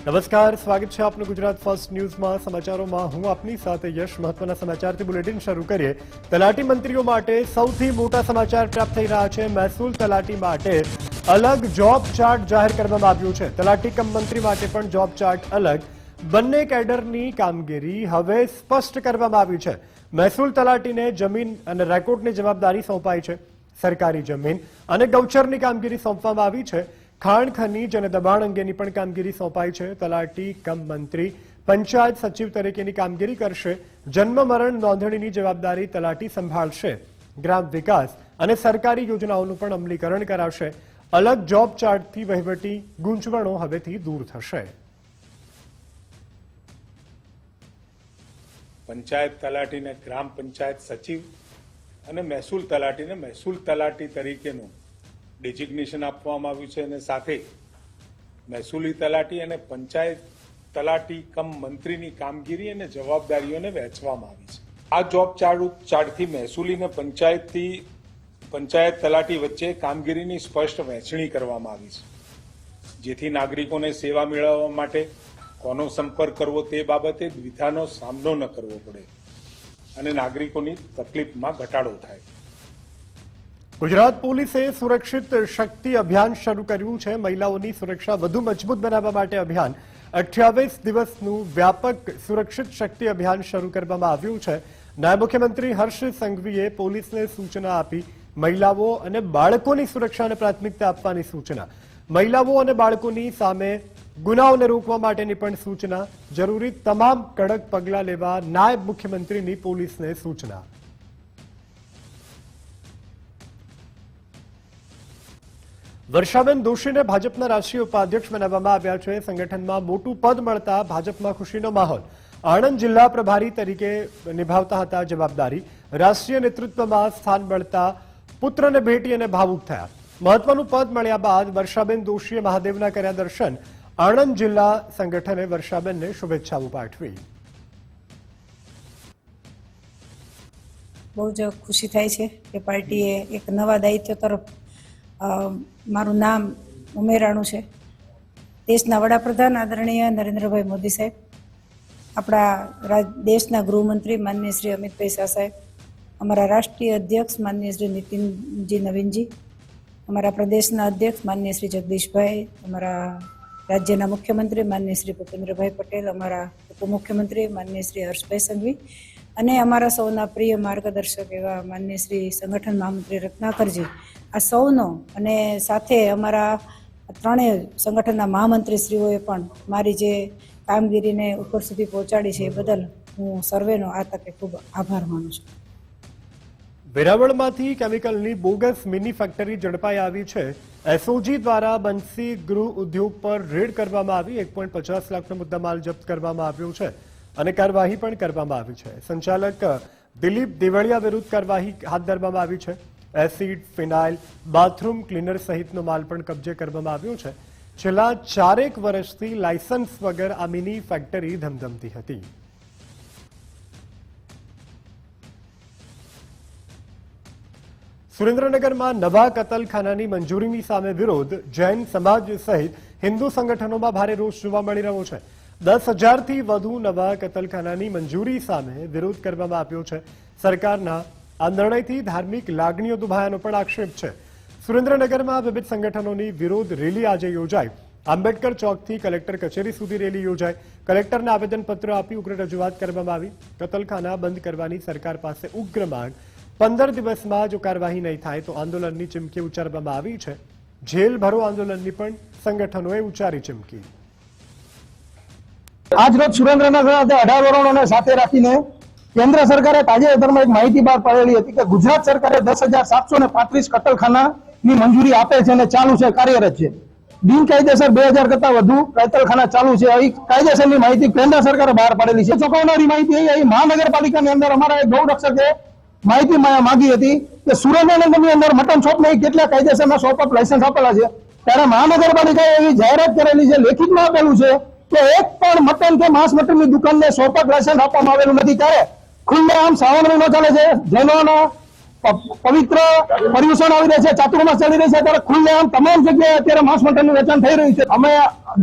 નમસ્કાર, સ્વાગત છે આપનું ગુજરાત ફર્સ્ટ ન્યૂઝમાં. સમાચારોમાં હું આપની સાથે યશ. મહત્વના સમાચારથી બુલેટિન શરૂ કરીએ. તલાટી મંત્રીઓ માટે સૌથી મોટા સમાચાર પ્રાપ્ત થઈ રહ્યા છે. મહેસૂલ તલાટી માટે અલગ જોબ ચાર્ટ જાહેર કરવામાં આવ્યું છે. તલાટી કમ મંત્રી માટે પણ જોબ ચાર્ટ અલગ. બંને કેડરની કામગીરી હવે સ્પષ્ટ કરવામાં આવી છે. મહેસૂલ તલાટીને જમીન અને રેકોર્ડની જવાબદારી સોંપાઈ છે. સરકારી જમીન અને ગૌચરની કામગીરી સોંપવામાં આવી છે. ખાણ ખનીજ અને દબાણ અંગેની પણ કામગીરી સોંપાઈ છે. તલાટી કમ મંત્રી પંચાયત સચિવ તરીકેની કામગીરી કરશે. જન્મ મરણ નોંધણીની જવાબદારી તલાટી સંભાળશે. ગ્રામ વિકાસ અને સરકારી યોજનાઓનું પણ અમલીકરણ કરાવશે. અલગ જોબ ચાર્ટથી વહીવટી ગૂંચવણો હવેથી દૂર થશે. પંચાયત તલાટીને ગ્રામ પંચાયત સચિવ અને મહેસૂલ તલાટીને મહેસૂલ તલાટી તરીકેનું ડેઝિગ્નેશન આપવામાં આવ્યું છે અને સાથે મહેસૂલી તલાટી અને પંચાયત તલાટી કમ મંત્રીની કામગીરી અને જવાબદારીઓને વહેંચવામાં આવી છે. આ જોબ ચાર્ટથી મહેસૂલી અને પંચાયત તલાટી વચ્ચે કામગીરીની સ્પષ્ટ વહેંચણી કરવામાં આવી છે, જેથી નાગરિકોને સેવા મેળવવા માટે કોનો સંપર્ક કરવો તે બાબતે દ્વિધાનો સામનો ન કરવો પડે અને નાગરિકોની તકલીફમાં ઘટાડો થાય. ગુજરાત પોલીસે સુરક્ષિત શક્તિ અભિયાન શરૂ કર્યું છે. મહિલાઓની સુરક્ષા વધુ મજબૂત બનાવવા માટે અભિયાન 28 દિવસનું વ્યાપક સુરક્ષિત શક્તિ અભિયાન શરૂ કરવામાં આવ્યું છે. નાયબ મુખ્યમંત્રી હર્ષ સંઘવીએ પોલીસને સૂચના આપી મહિલાઓ અને બાળકોની સુરક્ષાને પ્રાથમિકતા આપવાની સૂચના. મહિલાઓ અને બાળકોની સામે ગુનાઓને રોકવા માટેની પણ સૂચના. જરૂરી તમામ કડક પગલાં લેવા નાયબ મુખ્યમંત્રીની પોલીસને સૂચના. વર્ષાબેન દોશીને ભાજપના રાષ્ટ્રીય ઉપાધ્યક્ષ બનાવવામાં આવ્યા છે. સંગઠનમાં મોટું પદ મળતા ભાજપમાં ખુશીનો માહોલ. આણંદ જિલ્લા પ્રભારી તરીકે નિભાવતા હતા જવાબદારી. રાષ્ટ્રીય નેતૃત્વમાં સ્થાન મળતા પુત્રને ભેટી અને ભાવુક થયા. મહત્વનું પદ મળ્યા બાદ વર્ષાબેન દોશીએ મહાદેવના કર્યા દર્શન. આણંદ જિલ્લા સંગઠને વર્ષાબેનને શુભેચ્છાઓ પાઠવી. બહુ જ ખુશી થાય છે કે પાર્ટીએ એક નવા દાયિત્વ તરફ મારું નામ ઉમેરાણું છે. દેશના વડાપ્રધાન આદરણીય નરેન્દ્રભાઈ મોદી સાહેબ, આપણા દેશના ગૃહમંત્રી માનનીય શ્રી અમિતભાઈ શાહ સાહેબ, અમારા રાષ્ટ્રીય અધ્યક્ષ માનનીય શ્રી નીતિનજી નવીનજી, અમારા પ્રદેશના અધ્યક્ષ માનનીય શ્રી જગદીશભાઈ, અમારા રાજ્યના મુખ્યમંત્રી માનનીય શ્રી ભૂપેન્દ્રભાઈ પટેલ, અમારા ઉપમુખ્યમંત્રી માનનીય શ્રી હર્ષભાઈ સંઘવી અને અમારા સૌના પ્રિય માર્ગદર્શક એવા માનનીય શ્રી સંગઠન મહામંત્રી રત્નાકરજી, આ સૌનો અને સાથે અમારા ત્રણેય સંગઠનના મહામંત્રી શ્રીઓએ પણ મારી જે કામગીરીને ઉપર સુધી પહોંચાડી છે એ બદલ હું સર્વેનો આ તકે ખૂબ આભાર માનું છું. વેરાવળમાંથી કેમિકલની બોગસ મિની ફેક્ટરી ઝડપાઈ આવી છે. એસઓજી દ્વારા બંસી ગૃહ ઉદ્યોગ પર રેડ કરવામાં આવી. 1.50 લાખનો મુદ્દામાલ જપ્ત કરવામાં આવ્યો છે અને કાર્યવાહી પણ કરવામાં આવી છે. સંચાલક દિલીપ દેવળિયા વિરુદ્ધ કાર્યવાહી હાથ ધરવામાં આવી છે. એસિડ, ફિનાઇલ, બાથરૂમ ક્લીનર સહિતનો માલ પણ કબજે કરવામાં આવ્યો છે. છેલ્લા 4 વર્ષથી લાયસન્સ વગર આ મિની ફેક્ટરી ધમધમતી હતી. સુરેન્દ્રનગરમાં નવા કતલખાનાની મંજૂરીની સામે વિરોધ. જૈન સમાજ સહિત હિન્દુ સંગઠનોમાં ભારે રોષ જોવા મળી રહ્યો છે. 10,000થી વધુ નવા કતલખાનાની મંજૂરી સામે વિરોધ કરવામાં આવ્યો છે. સરકારના આ નિર્ણયથી ધાર્મિક લાગણીઓ દુભાયાનો પણ આક્ષેપ છે. સુરેન્દ્રનગરમાં વિવિધ સંગઠનોની વિરોધ રેલી આજે યોજાઈ. આંબેડકર ચોકથી કલેક્ટર કચેરી સુધી રેલી યોજાઈ. કલેક્ટરને આવેદનપત્ર આપી ઉગ્ર રજૂઆત કરવામાં આવી. કતલખાના બંધ કરવાની સરકાર પાસે ઉગ્ર માંગ. 15 દિવસમાં જો કાર્યવાહી નહીં થાય તો આંદોલનની ચીમકી ઉચ્ચારવામાં આવી છે. જેલ ભરો આંદોલનની પણ સંગઠનોએ ઉચ્ચારી ચીમકી. આજ રોજ સુરેન્દ્રનગર ખાતે 18 વરોણોને સાથે રાખીને કેન્દ્ર સરકારે તાજેતરમાં એક માહિતી બહાર પાડેલી હતી કે ગુજરાત સરકારે 10,735 કતલખાનાની મંજૂરી આપે છે અને ચાલુ છે, કાર્યરત છે. બિનકાયદેસર 2,000 કરતા વધુ કતલખાના ચાલુ છે. આવી કાયદેસરની માહિતી કેન્દ્ર સરકારે બહાર પાડેલી છે. ચોંકાવનારી માહિતી એ મહાનગરપાલિકાની અંદર અમારા એક ગૌરક્ષકે માહિતી માંગી હતી કે સુરેન્દ્રનગરની અંદર મટન શોપ નહીં કેટલા કાયદેસરના શોપ અપ લાયસન્સ આપેલા છે, ત્યારે મહાનગરપાલિકાએ એવી જાહેરાત કરેલી છે, લેખિતમાં આપેલું છે કે એક પણ મટન કે માંસ મટનની દુકાનને શોપ અપ લાયસન્સ આપવામાં આવેલું નથી. ત્યારે ખુલ્લેઆમ શ્રાવણ મહિનો ચાલે છે, જૈનોના પવિત્ર પર્યુષણ આવી રહે છે, ચાતુર્માસ ચાલી રહી છે, ત્યારે ખુલ્લેઆમ તમામ જગ્યાએ અત્યારે માંસ મટનનું વેચાણ થઈ રહ્યું છે. અમે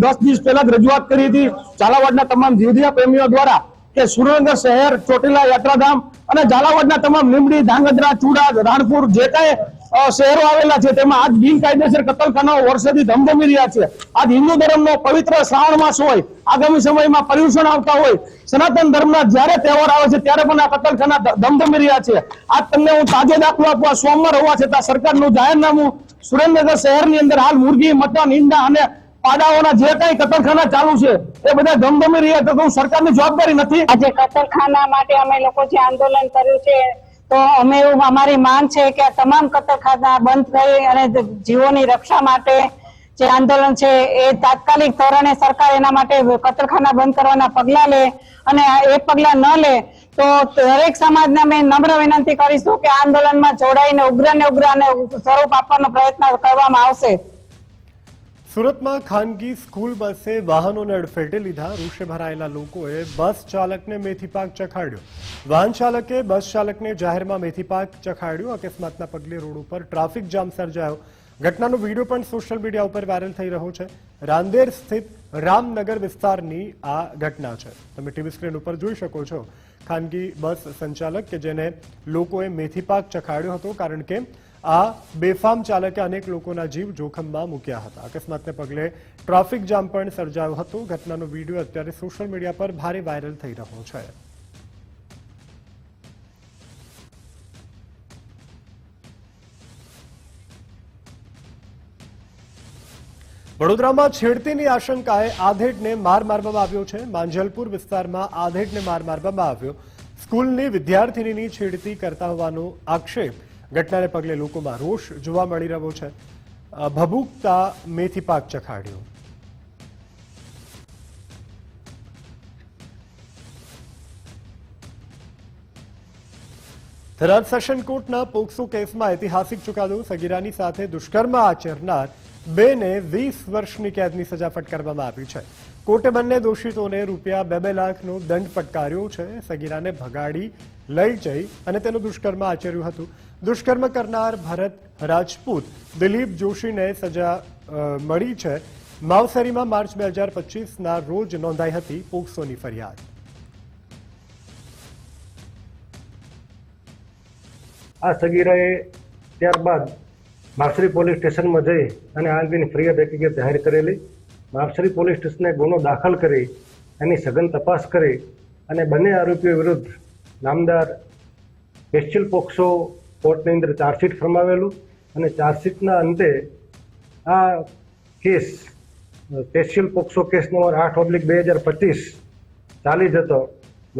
10 દિવસ પહેલા જ રજૂઆત કરી હતી ઝાલાવાડના તમામ જીવદયા પ્રેમીઓ દ્વારા કે સુરેન્દ્રનગર શહેર, ચોટીલા, યાત્રાધામ અને ઝાલાવાડના તમામ લીંબડી, ધાંગધ્રા, ચુડા, રાણપુર જે કાંઈ શહેરો આવેલા છે તેમાં આજ બિનકાયદેસર કતલખાનાઓ વર્ષોથી ધમધમી રહ્યા છે. આજ હિન્દુ ધર્મનો પવિત્ર શ્રાવણ માસ હોય, આગામી સમયમાં પર્યુષણ આવતા હોય, સનાતન ધર્મના જ્યારે તહેવાર આવે છે ત્યારે પણ આ કતલખાના ધમધમી રહ્યા છે. આજ તમને હું તાજો દાખલો આપવા, સોમવાર હોવા છતાં સરકારનું જાહેરનામું સુરેન્દ્રનગર શહેરની અંદર હાલ મુરગી, મટન, ઈંડા અને પાડાઓના જે કઈ કતલખાના ચાલુ છે એ બધા ધમધમી રહ્યા છે. તો સરકારની જવાબદારી નથી. આજે કતલખાના માટે અમે લોકો જે આંદોલન કર્યું છે તો અમે એવું અમારી માંગ છે કે આ તમામ કતલખાના બંધ કરી અને જીવોની રક્ષા માટે જે આંદોલન છે એ તાત્કાલિક ધોરણે સરકાર એના માટે કતલખાના બંધ કરવાના પગલા લે, અને એ પગલા ન લે તો દરેક સમાજને અમે નમ્ર વિનંતી કરીશું કે આંદોલનમાં જોડાઈને ઉગ્ર અને સ્વરૂપ આપવાનો પ્રયત્ન કરવામાં આવશે. સુરતમાં ખાનગી સ્કૂલ બસે વાહનોને અડફેટે લીધા. રોષે ભરાયેલા લોકોએ બસ ચાલકને મેથી પાક ચખાડ્યો. વાહન ચાલકે બસ ચાલકને જાહેરમાં મેથી પાક ચખાડ્યો. અકસ્માતના પગલે રોડ ઉપર ટ્રાફિક જામ સર્જાયો. ઘટનાનો વિડીયો પણ સોશિયલ મીડિયા ઉપર વાયરલ થઈ રહ્યો છે. રાંદેર સ્થિત રામનગર વિસ્તારની આ ઘટના છે. તમે ટીવી સ્ક્રીન ઉપર જોઈ શકો છો ખાનગી બસ સંચાલક કે જેને લોકોએ મેથી પાક ચખાડ્યો હતો, કારણ કે આ બેફામ ચાલકે અનેક લોકોના જીવ જોખમમાં મૂક્યા હતા. અકસ્માતને પગલે ટ્રાફિક જામ પણ સર્જાયો હતો. ઘટનાનો વિડીયો અત્યારે સોશિયલ મીડિયા પર ભારે વાયરલ થઈ રહ્યો છે. વડોદરામાં છેડતીની આશંકાએ આધેડને માર મારવામાં આવ્યો છે. માંજલપુર વિસ્તારમાં આધેડને માર મારવામાં આવ્યો. સ્કૂલની વિદ્યાર્થીનીની છેડતી કરતા હોવાનો આક્ષેપ. ઘટનાને પગલે લોકોમાં રોષ જોવા મળી રહ્યો છે. ભભૂકતા મેથી પાક ચખાડ્યો. થરાદ સેશન કોર્ટના પોક્સો કેસમાં ઐતિહાસિક ચુકાદો. સગીરાની સાથે દુષ્કર્મ આચરનાર બેને 20 વર્ષની કેદની સજા ફટકારવામાં આવી છે. કોર્ટે બંને દોષિતોને ₹2-2 લાખનો દંડ ફટકાર્યો છે. સગીરાને ભગાડી લઈ જઈ અને તેનું દુષ્કર્મ આચર્યું હતું. દુષ્કર્મ કરનાર ભરત રાજપૂત, દિલીપ જોશીને સજા મળી છે. માવસરીમાં માર્ચ 2025ના રોજ નોંધાઈ હતી પોક્સોની ફરિયાદ. આ સગીરાએ ત્યારબાદ માવસરી પોલીસ સ્ટેશનમાં જઈ અને આ અંગેની ફરિયાદ હકીકત જાહેર કરેલી. માવસરી પોલીસ સ્ટેશને ગુનો દાખલ કરી એની સઘન તપાસ કરી અને બંને આરોપીઓ વિરુદ્ધ નામદાર સ્પેશિયલ પોક્સો કોર્ટની અંદર ચાર્જશીટ ફરમાવેલું અને ચાર્જશીટના અંતે આ case special POCSO case number 8/2025 ચાલી જતો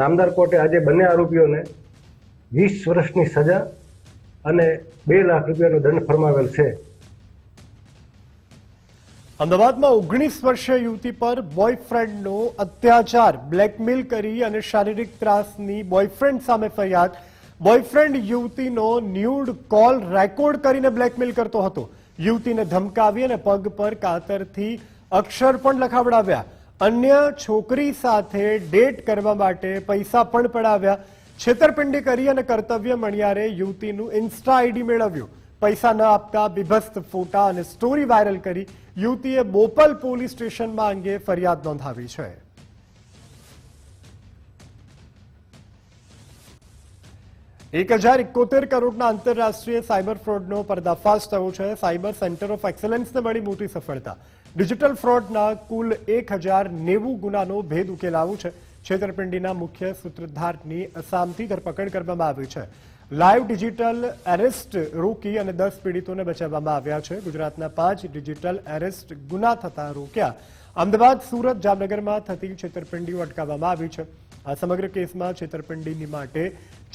નામદાર કોર્ટે આજે બંને આરોપીઓને 20 વર્ષની સજા અને ₹2 લાખ રૂપિયાનો દંડ ફરમાવેલ છે. અમદાવાદમાં 19 વર્ષીય યુવતી પર બોયફ્રેન્ડનો અત્યાચાર, બ્લેકમેલ કરી અને શારીરિક ત્રાસની બોયફ્રેન્ડ સામે ફરિયાદ. બોયફ્રેન્ડ યુવતીનો ન્યૂડ કોલ રેકોર્ડ કરીને બ્લેકમેલ કરતો હતો. યુવતીને ધમકાવી અને પગ પર કાતરથી અક્ષર પણ લખાવડાવ્યા. અન્ય છોકરી સાથે ડેટ કરવા માટે પૈસા પણ પડાવ્યા. છેતરપિંડી કરી અને કર્તવ્ય મણિયારે યુવતીનું ઇન્સ્ટા આઈડી મેળવ્યું. પૈસા ન આપતા બીભત્સ ફોટા અને સ્ટોરી વાયરલ કરી યુવતીએ બોપલ પોલીસ સ્ટેશનમાં અંગે ફરિયાદ નોંધાવી છે. ₹1071 કરોડના આંતરરાષ્ટ્રીય સાયબર ફ્રોડનો પર્દાફાશ થયો છે. સાયબર સેન્ટર ઓફ એક્સલન્સને મળી મોટી સફળતા. ડિજિટલ ફ્રોડના કુલ 1090 ગુનાનો ભેદ ઉકેલાયો છે. છેતરપિંડીના મુખ્ય સૂત્રધારની અસામથી ધરપકડ કરવામાં આવી છે. લાઈવ ડિજિટલ એરેસ્ટ રોકી અને 10 પીડિતોને બચાવવામાં આવ્યા છે. ગુજરાતના 5 ડિજિટલ એરેસ્ટ ગુના થતા રોક્યા. અમદાવાદ, સુરત, જામનગરમાં થતી છેતરપિંડીઓ અટકાવવામાં આવી છે. આ સમગ્ર કેસમાં છેતરપિંડીની માટે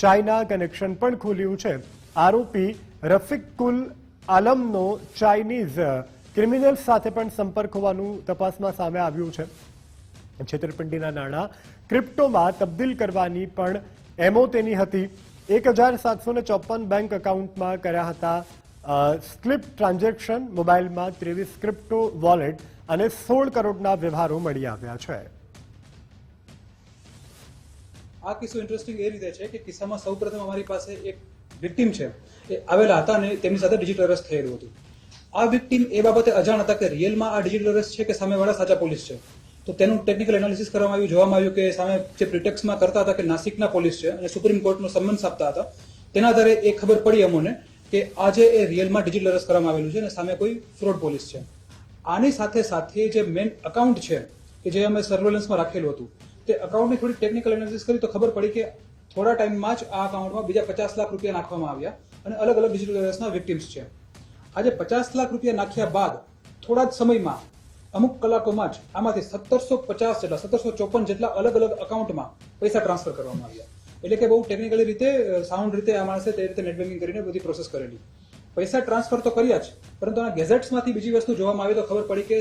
ચાઇના કનેક્શન પણ ખોલ્યું છે. આરોપી રફીકુલ આલમનો ચાઇનીઝ ક્રિમિનલ્સ સાથે પણ સંપર્ક હોવાનું તપાસમાં સામે આવ્યું છે. છેતરપિંડીના નાણાં ક્રિપ્ટોમાં તબદીલ કરવાની પણ એમઓ તેની હતી. 1754 બેંક એકાઉન્ટમાં કર્યા હતા સ્ક્લિપ ટ્રાન્ઝેક્શન. મોબાઈલમાં 23 ક્રિપ્ટો વોલેટ અને 16 કરોડના વ્યવહારો મળી આવ્યા છે. આ કિસ્સો ઇન્ટરેસ્ટિંગ એ રીતે છે કે કિસ્સામાં સૌપ્રથમ અમારી પાસે એક વિક્ટીમ છે એ આવેલા હતા અને તેમની સાથે ડિજિટલ અરેસ્ટ થયેલું હતું. આ વિક્ટીમ એ બાબતે અજાણ હતા કે રિયલમાં આ ડિજિટલ અરેસ્ટ છે કે સામેવાળા સાચા પોલીસ છે. તો તેનું ટેકનિકલ એનાલિસિસ કરવામાં આવ્યું, જોવામાં આવ્યું કે સામે જે પ્રિટેક્સમાં કરતા હતા કે નાસિકના પોલીસ છે અને સુપ્રીમ કોર્ટનો સમન્સ આપતા હતા, તેના આધારે એ ખબર પડી અમોને કે આજે એ રિયલમાં ડિજિટલ અરેસ્ટ કરવામાં આવેલું છે અને સામે કોઈ ફ્રોડ પોલીસ છે. આની સાથે સાથે જે મેન અકાઉન્ટ છે કે જે અમે સર્વેલન્સમાં રાખેલું હતું, તે અકાઉન્ટની થોડી ટેકનિકલ એનાલિસિસ કરી તો ખબર પડી કે થોડા ટાઈમમાં જ આ અકાઉન્ટમાં બીજા 50 લાખ રૂપિયા નાખવામાં આવ્યા અને અલગ અલગ ડિજિટલ અરેસ્ટના વિક્ટિમ્સ છે. આજે 50 લાખ રૂપિયા નાખ્યા બાદ થોડા જ સમયમાં અમુક કલાકોમાં જ આમાંથી 1754 જેટલા અલગ અલગ અકાઉન્ટમાં પૈસા ટ્રાન્સફર કરવામાં આવ્યા. એટલે કે બહુ ટેકનિકલી રીતે સાઉન્ડ રીતે આ માણસે તે રીતે નેટ બેન્કિંગ કરીને બધી પ્રોસેસ કરેલી. પૈસા ટ્રાન્સફર તો કર્યા જ, પરંતુ આ ગેઝેટ્સમાંથી બીજી વસ્તુ જોવામાં આવી તો ખબર પડી કે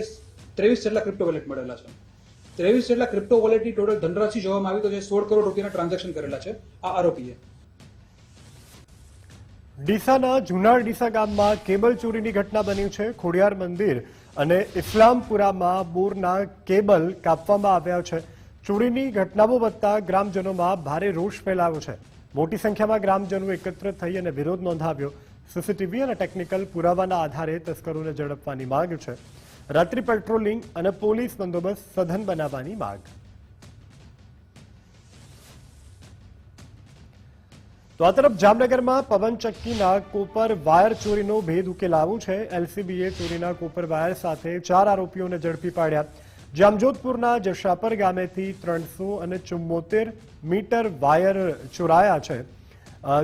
23 જેટલા ક્રિપ્ટો વોલેટ મળેલા છે. 23 જેટલા ક્રિપ્ટો વોલેટની ટોટલ ધનરાશિ જોવામાં આવી તો જે 16 કરોડ રૂપિયાના ટ્રાન્ઝેક્શન કરેલા છે આ આરોપીએ. ડીસાના જૂના ડીસા ગામમાં કેબલ ચોરીની ઘટના બની છે. ખોડિયાર મંદિર અને ઇસ્લામપુરામાં બોરના કેબલ કાપવામાં આવ્યા છે. ચોરીની ઘટનાઓ વધતા ગ્રામજનોમાં ભારે રોષ ફેલાયો છે. મોટી સંખ્યામાં ગ્રામજનો એકત્ર થઈ અને વિરોધ નોંધાવ્યો. સીસીટીવી અને ટેકનિકલ પુરાવાના આધારે તસ્કરોને ઝડપવાની માંગ છે. રાત્રિ પેટ્રોલિંગ અને પોલીસ બંદોબસ્ત સઘન બનાવવાની માંગ. તો આ તરફ જામનગરમાં પવનચક્કીના કોપર વાયર ચોરીનો ભેદ ઉકેલાયો છે. એલસીબીએ ચોરીના કોપર વાયર સાથે 4 આરોપીઓને ઝડપી પાડ્યા. જામજોધપુરના જશાપર ગામેથી 374 મીટર વાયર ચોરાયા છે.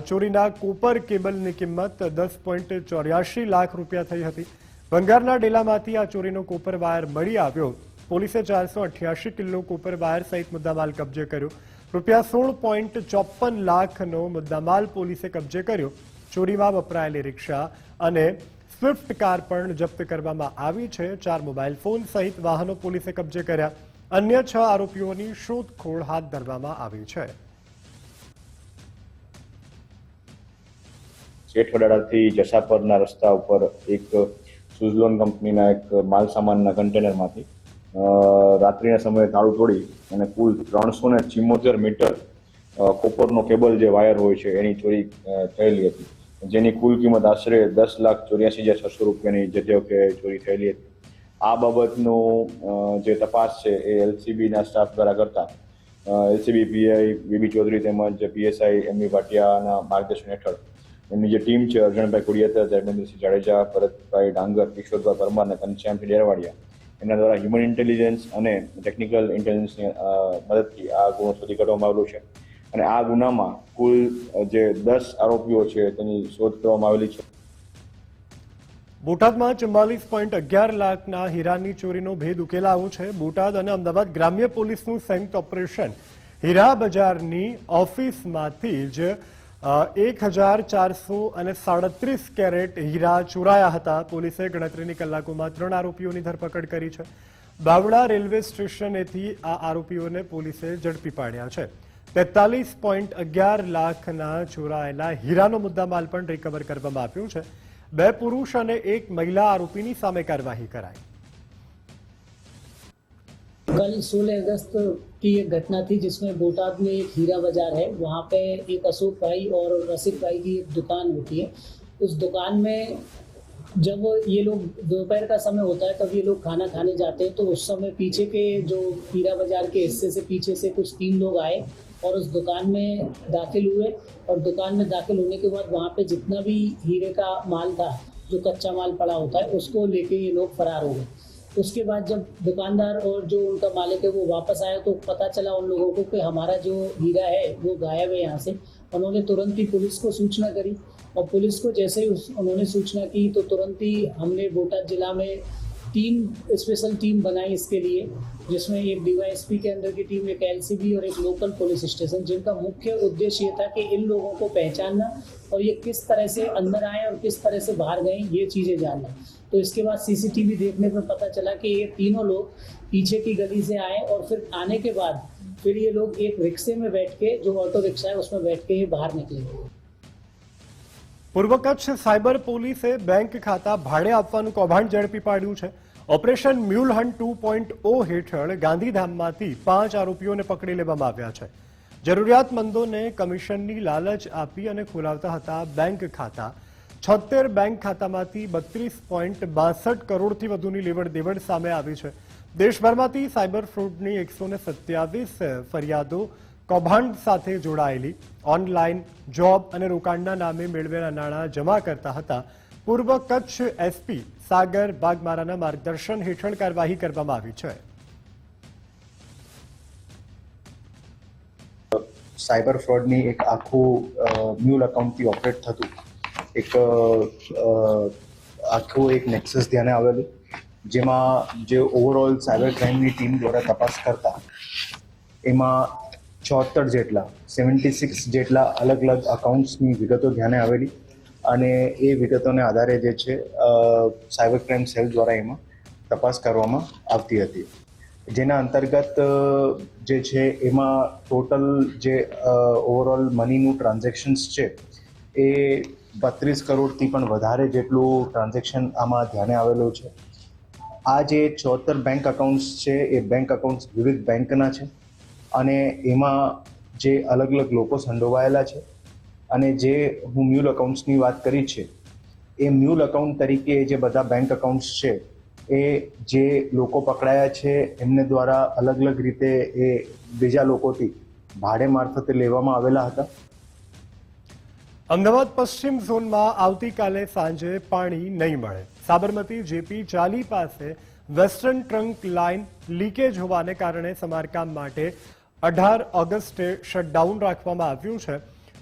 ચોરીના કોપર કેબલની કિંમત 10.84 લાખ રૂપિયા થઈ હતી. ભંગારના ડેલામાંથી આ ચોરીનો કોપર વાયર મળી આવ્યો. પોલીસે 488 કિલો કોપર વાયર સહિત મુદ્દામાલ કબજે કર્યો. રૂપિયા 16.54 લાખનો મુદ્દામાલ પોલીસે કબજે કર્યો. ચોરીમાં વપરાયેલી રિક્ષા અને સ્વિફ્ટ કાર પણ જપ્ત કરવામાં આવી છે. 4 મોબાઈલ ફોન સહિત વાહનો પોલીસે કબજે કર્યા. અન્ય 6 આરોપીઓની શોધખોળ હાથ ધરવામાં આવી છે. જેઠવડાથી જશાપરના રસ્તા ઉપર એક સુઝલોન કંપનીના એક માલ સામાનના કન્ટેનરમાંથી રાત્રિના સમયે તાળું તોડી અને કુલ 374 મીટર કોપરનો કેબલ જે વાયર હોય છે એની ચોરી થયેલી હતી, જેની કુલ કિંમત આશરે 10,84,600 રૂપિયાની જગ્યાએ ચોરી થયેલી હતી. આ બાબતનું જે તપાસ છે એ એલસીબીના સ્ટાફ દ્વારા કરતા એલસીબી પીઆઈ બીબી ચૌધરી તેમજ પીએસઆઈ એમવી ભાટિયાના માર્ગદર્શન હેઠળ એમની જે ટીમ છે અર્જણભાઈ કુડિયાતા, ધર્મેન્દ્રસિંહ જાડેજા, ભરતભાઈ ડાંગર, કિશોરભાઈ પરમાર અને ઘનશ્યામસિંહ ડેરવાડિયા એના દ્વારા હ્યુમન ઇન્ટેલિજન્સ અને ટેકનિકલ ઇન્ટેલિજન્સની મદદથી આ ગુનો શોધી કાઢવામાં આવેલો છે અને આ ગુનામાં કુલ જે 10 આરોપીઓ છે તેની શોધ કરવામાં આવેલી છે. બોટાદમાં 44.11 લાખના હીરાની ચોરીનો ભેદ ઉકેલાયો છે. બોટાદ અને અમદાવાદ ગ્રામ્ય પોલીસનું સંયુક્ત ઓપરેશન હીરા બજારની ઓફિસમાંથી જ 1,437 કેરેટ હીરા ચોરાયા હતા. પોલીસે ગણતરીની કલાકોમાં 3 આરોપીઓની ધરપકડ કરી છે. બાવડા રેલવે સ્ટેશનેથી આ આરોપીઓને પોલીસે ઝડપી પાડ્યા છે. 43.11 લાખના ચોરાયેલા હીરાનો મુદ્દામાલ પણ રિકવર કરવામાં આવ્યો છે. 2 પુરુષ અને 1 महिला आरोपीની સામે કાર્યવાહી કરાઈ. कल 16 अगस्त की एक घटना थी जिसमें बोटाद में एक हीरा बाजार है, वहाँ पे एक अशोक भाई और रसिक भाई की एक दुकान होती है. उस दुकान में जब ये लोग दोपहर का समय होता है तब ये लोग खाना खाने जाते हैं, तो उस समय पीछे के जो हीरा बाजार के हिस्से से पीछे से कुछ 3 लोग आए और उस दुकान में दाखिल हुए और दुकान में दाखिल होने के बाद वहाँ पे जितना भी हीरे का माल था, जो कच्चा माल पड़ा होता है, उसको लेके ये लोग फरार हो गए. उसके बाद जब दुकानदार और जो उनका मालिक है वो वापस आया तो पता चला उन लोगों को कि हमारा जो हीरा है वो गायब है यहाँ से. उन्होंने तुरंत ही पुलिस को सूचना करी और पुलिस को जैसे ही उन्होंने सूचना की तो तुरंत ही हमने बोटाद जिला में 3 स्पेशल टीम बनाई इसके लिए, जिसमें एक डीवाईएसपी के अंदर की टीम, एक एलसीबी और एक लोकल पुलिस स्टेशन, जिनका मुख्य उद्देश्य ये था कि इन लोगों को पहचानना और ये किस तरह से अंदर आए और किस तरह से बाहर गए ये चीज़ें जानना. तो इसके बाद सीसीटीवी देखने पर पता चला कि ये तीनों लोग पीछे की गली से आए और फिर आने के बाद फिर ये लोग एक रिक्शे में बैठ के, जो ऑटो रिक्शा है उसमें बैठ के ये बाहर निकले. પૂર્વ કચ્છ સાયબર પોલીસે બેંક ખાતા ભાડે આપવાનું કૌભાંડ ઝડપી પાડ્યું છે. ઓપરેશન મ્યુલ હન્ટ 2.0 હેઠળ ગાંધીધામમાંથી 5 આરોપીઓને પકડી લેવામાં આવ્યા છે. જરૂરિયાતમંદોને કમિશનની લાલચ આપી અને ખોલાવતા હતા બેંક ખાતા. 76 બેંક ખાતામાંથી 32.62 કરોડથી વધુની લેવડ દેવડ સામે આવી છે. દેશભરમાંથી સાયબર ફ્રોડની 127 ફરિયાદો કૌભાંડ સાથે જોડાયેલી. ઓનલાઈન જોબ અને રોકાણના નામે મેળવેલા નાણાં જમા કરતા હતા. પૂર્વ કચ્છ એસપી સાગર બાગમારાના માર્ગદર્શન હેઠળ કાર્યવાહી કરવામાં આવી છે. સાયબર ફ્રોડની એક આખું મ્યુલ એકાઉન્ટથી ઓપરેટ થતું આખું એક નેક્સસ ધ્યાને આવેલું, જેમાં જે ઓવરઓલ સાયબર ક્રાઇમની ટીમ દ્વારા તપાસ કરતા એમાં 76 જેટલા અલગ અલગ અકાઉન્ટ્સની વિગતો ધ્યાને આવેલી અને એ વિગતોને આધારે જે છે સાયબર ક્રાઇમ સેલ દ્વારા એમાં તપાસ કરવામાં આવતી હતી, જેના અંતર્ગત જે છે એમાં ટોટલ જે ઓવરઓલ મનીનું ટ્રાન્ઝેક્શન્સ છે એ 32 કરોડથી પણ વધારે જેટલું ટ્રાન્ઝેક્શન આમાં ધ્યાને આવેલું છે. આ જે 74 બેંક અકાઉન્ટ્સ છે એ બેંક અકાઉન્ટ્સ વિવિધ બેંકના છે અને એમાં જે અલગ અલગ લોકો સંડોવાયેલા છે અને જે હું મ્યુલ અકાઉન્ટ્સની વાત કરી છે એ મ્યુલ અકાઉન્ટ તરીકે જે બધા બેંક અકાઉન્ટ્સ છે એ જે લોકો પકડાયા છે એમને દ્વારા અલગ અલગ રીતે એ બીજા લોકોથી ભાડે મારફતે લેવામાં આવેલા હતા. અમદાવાદ પશ્ચિમ ઝોનમાં આવતીકાલે સાંજે પાણી નહીં મળે. સાબરમતી જેપી ચાલી પાસે વેસ્ટર્ન ટ્રંક લાઇન લીકેજ હોવાને કારણે સમારકામ માટે 18 ઓગસ્ટે શટડાઉન રાખવામાં આવ્યું છે.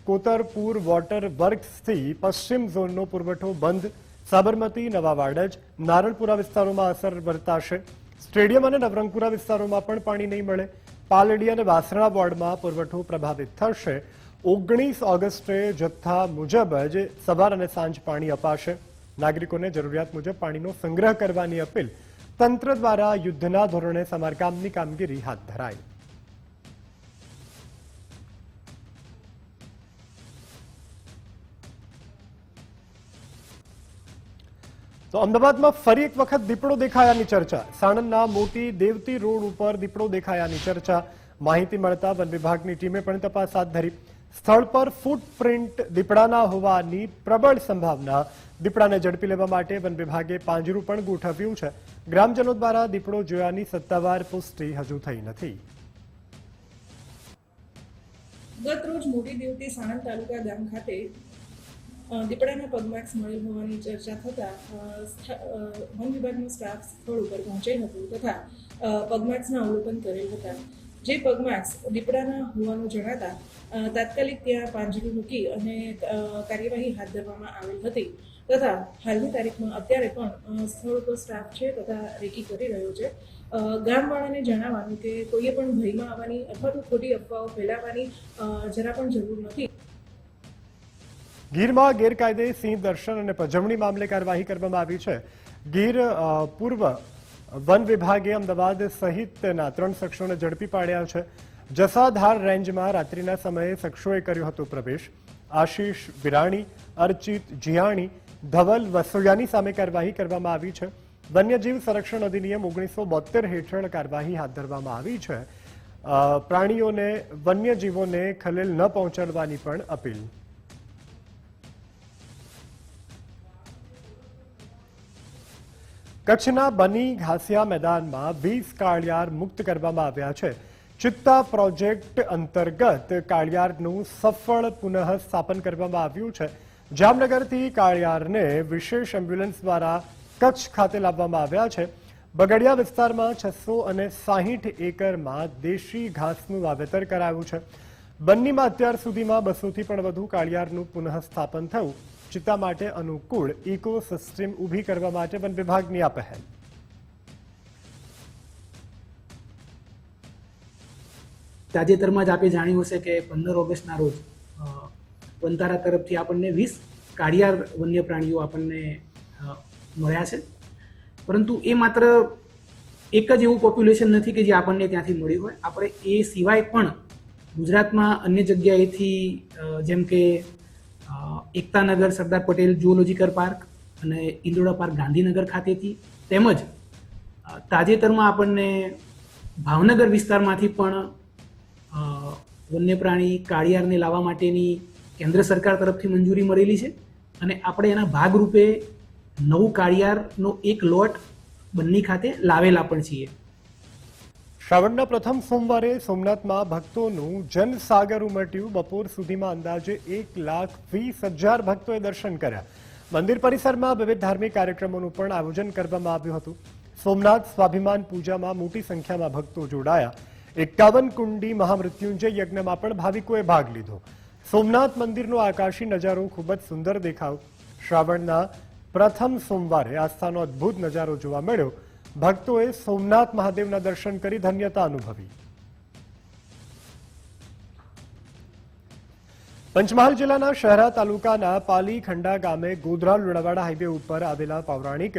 કોતરપુર વોટર વર્ક્સથી પશ્ચિમ ઝોનનો પુરવઠો બંધ. સાબરમતી, નવા વાડજ, નારણપુરા વિસ્તારોમાં અસર વર્તાશે. સ્ટેડિયમ અને નવરંગપુરા વિસ્તારોમાં પણ પાણી નહીં મળે. પાલડી અને વાસણા વોર્ડમાં પુરવઠો પ્રભાવિત થશે. 19 ઓગસ્ટે જથ્થા મુજબ જ સવાર અને સાંજ પાણી અપાશે. નાગરિકોને જરૂરિયાત મુજબ પાણીનો સંગ્રહ કરવાની અપીલ. તંત્ર દ્વારા યુદ્ધના ધોરણે સમારકામની કામગીરી હાથ ધરાઈ. તો અમદાવાદમાં ફરી એક વખત દીપડો દેખાયાની ચર્ચા. સાણંદના મોટી દેવતી રોડ ઉપર દીપડો દેખાયાની ચર્ચા. માહિતી મળતા વન વિભાગની ટીમે પણ તપાસ હાથ ધરી. સ્થળ પર ફૂટપ્રિન્ટ દીપડાના હોવાની પ્રબળ સંભાવના. દીપડાને ઝડપી લેવા માટે વન વિભાગે પાંજરું પણ ગોઠવ્યું છે. ગ્રામજનો દ્વારા દીપડો જોયાની સત્તાવાર પુષ્ટિ હજુ થઈ નથી. ગત રોજ મોટી દેવતી સાણંદ તાલુકા ગામ ખાતે દીપડાના પગમાર્ક્સ મળેલ હોવાની ચર્ચા થતાં વન વિભાગનો સ્ટાફ સ્થળ ઉપર પહોંચેલ હતું તથા પગમાર્ક્સના અવલોકન કરેલ હતા. જે પગમાર્ક્સ દીપડાના હોવાનું જણાતા તાત્કાલિક ત્યાં પાંજરું મૂકી અને કાર્યવાહી હાથ ધરવામાં આવેલ હતી તથા હાલની તારીખમાં અત્યારે પણ સ્થળ ઉપર સ્ટાફ છે તથા રેકી કરી રહ્યો છે. ગામવાળાને જણાવવાનું કે કોઈએ પણ ભયમાં આવવાની અથવા તો ખોટી અફવાઓ ફેલાવવાની જરા પણ જરૂર નથી. ગીરમાં ગેરકાયદે સિંહ દર્શન અને પજવણી મામલે કાર્યવાહી કરવામાં આવી છે. ગીર પૂર્વ વન વિભાગે અમદાવાદ સહિતના 3 શખ્સોને ઝડપી પાડ્યા છે. જસાધાર રેન્જમાં રાત્રિના સમયે શખ્સોએ કર્યો હતો પ્રવેશ. આશીષ વિરાણી, અર્ચિત જીયાણી, ધવલ વસોયાની સામે કાર્યવાહી કરવામાં આવી છે. વન્યજીવ સંરક્ષણ અધિનિયમ 1972 હેઠળ કાર્યવાહી હાથ ધરવામાં આવી છે. પ્રાણીઓને, વન્યજીવોને ખલેલ ન પહોંચાડવાની પણ અપીલ. કચ્છના બની ઘાસિયા મેદાનમાં 20 કાળિયાર મુક્ત કરવામાં આવ્યા છે. ચિત્તા પ્રોજેક્ટ અંતર્ગત કાળિયારનું સફળ પુનઃ સ્થાપન કરવામાં આવ્યું છે. જામનગરથી કાળિયારને વિશેષ એમ્બ્યુલન્સ દ્વારા કચ્છ ખાતે લાવવામાં આવ્યા છે. બગડિયા વિસ્તારમાં 660 એકરમાં દેશી ઘાસનું વાવેતર કરાયું છે. બન્નીમાં અત્યાર સુધીમાં 200થી પણ વધુ કાળિયારનું પુનઃ સ્થાપન થયું. ચિત્તા માટે અનુકૂળ ઇકોસિસ્ટમ ઊભી કરવા માટે વન વિભાગની આ પહેલ. તાજેતરમાં જ આપે જાણ્યું હશે કે 15 ઓગસ્ટના રોજ વનતારા તરફથી આપણને 20 કાળિયાર વન્ય પ્રાણીઓ આપણને મળ્યા છે. પરંતુ એ માત્ર એક જ એવું પોપ્યુલેશન નથી કે જે આપણને ત્યાંથી મળ્યું હોય. આપણે એ સિવાય પણ ગુજરાતમાં અન્ય જગ્યાએથી જેમ કે એકતાનગર સરદાર પટેલ ઝૂઓલોજીકલ પાર્ક અને ઇન્દ્રોડા પાર્ક ગાંધીનગર ખાતેથી તેમજ તાજેતરમાં આપણને ભાવનગર વિસ્તારમાંથી પણ વન્ય પ્રાણી કાળિયારને લાવવા માટેની કેન્દ્ર સરકાર તરફથી મંજૂરી મળેલી છે અને આપણે એના ભાગરૂપે નવું કાળિયારનો એક લોટ બન્ની ખાતે લાવેલા પણ છીએ. શ્રાવણના પ્રથમ સોમવારે સોમનાથમાં ભક્તોનું જનસાગર ઉમટ્યું. બપોર સુધીમાં અંદાજે 1,20,000 ભક્તોએ દર્શન કર્યા. મંદિર પરિસરમાં વિવિધ ધાર્મિક કાર્યક્રમોનું પણ આયોજન કરવામાં આવ્યું હતું. સોમનાથ સ્વાભિમાન પૂજામાં મોટી સંખ્યામાં ભક્તો જોડાયા. 51 કુંડી મહામૃત્યુંજય યજ્ઞમાં પણ ભાવિકોએ ભાગ લીધો. સોમનાથ મંદિરનો આકાશી નજારો ખૂબ જ સુંદર દેખાવ. શ્રાવણના પ્રથમ સોમવારે આસ્થાનો અદ્ભુત નજારો જોવા મળ્યો. ભક્તોએ સોમનાથ મહાદેવના દર્શન કરી ધન્યતા અનુભવી. પંચમહાલ જિલ્લાના શહેરા તાલુકાના પાલી ખંડા ગામે ગોધરા લુણાવાડા હાઈવે ઉપર આવેલા પૌરાણિક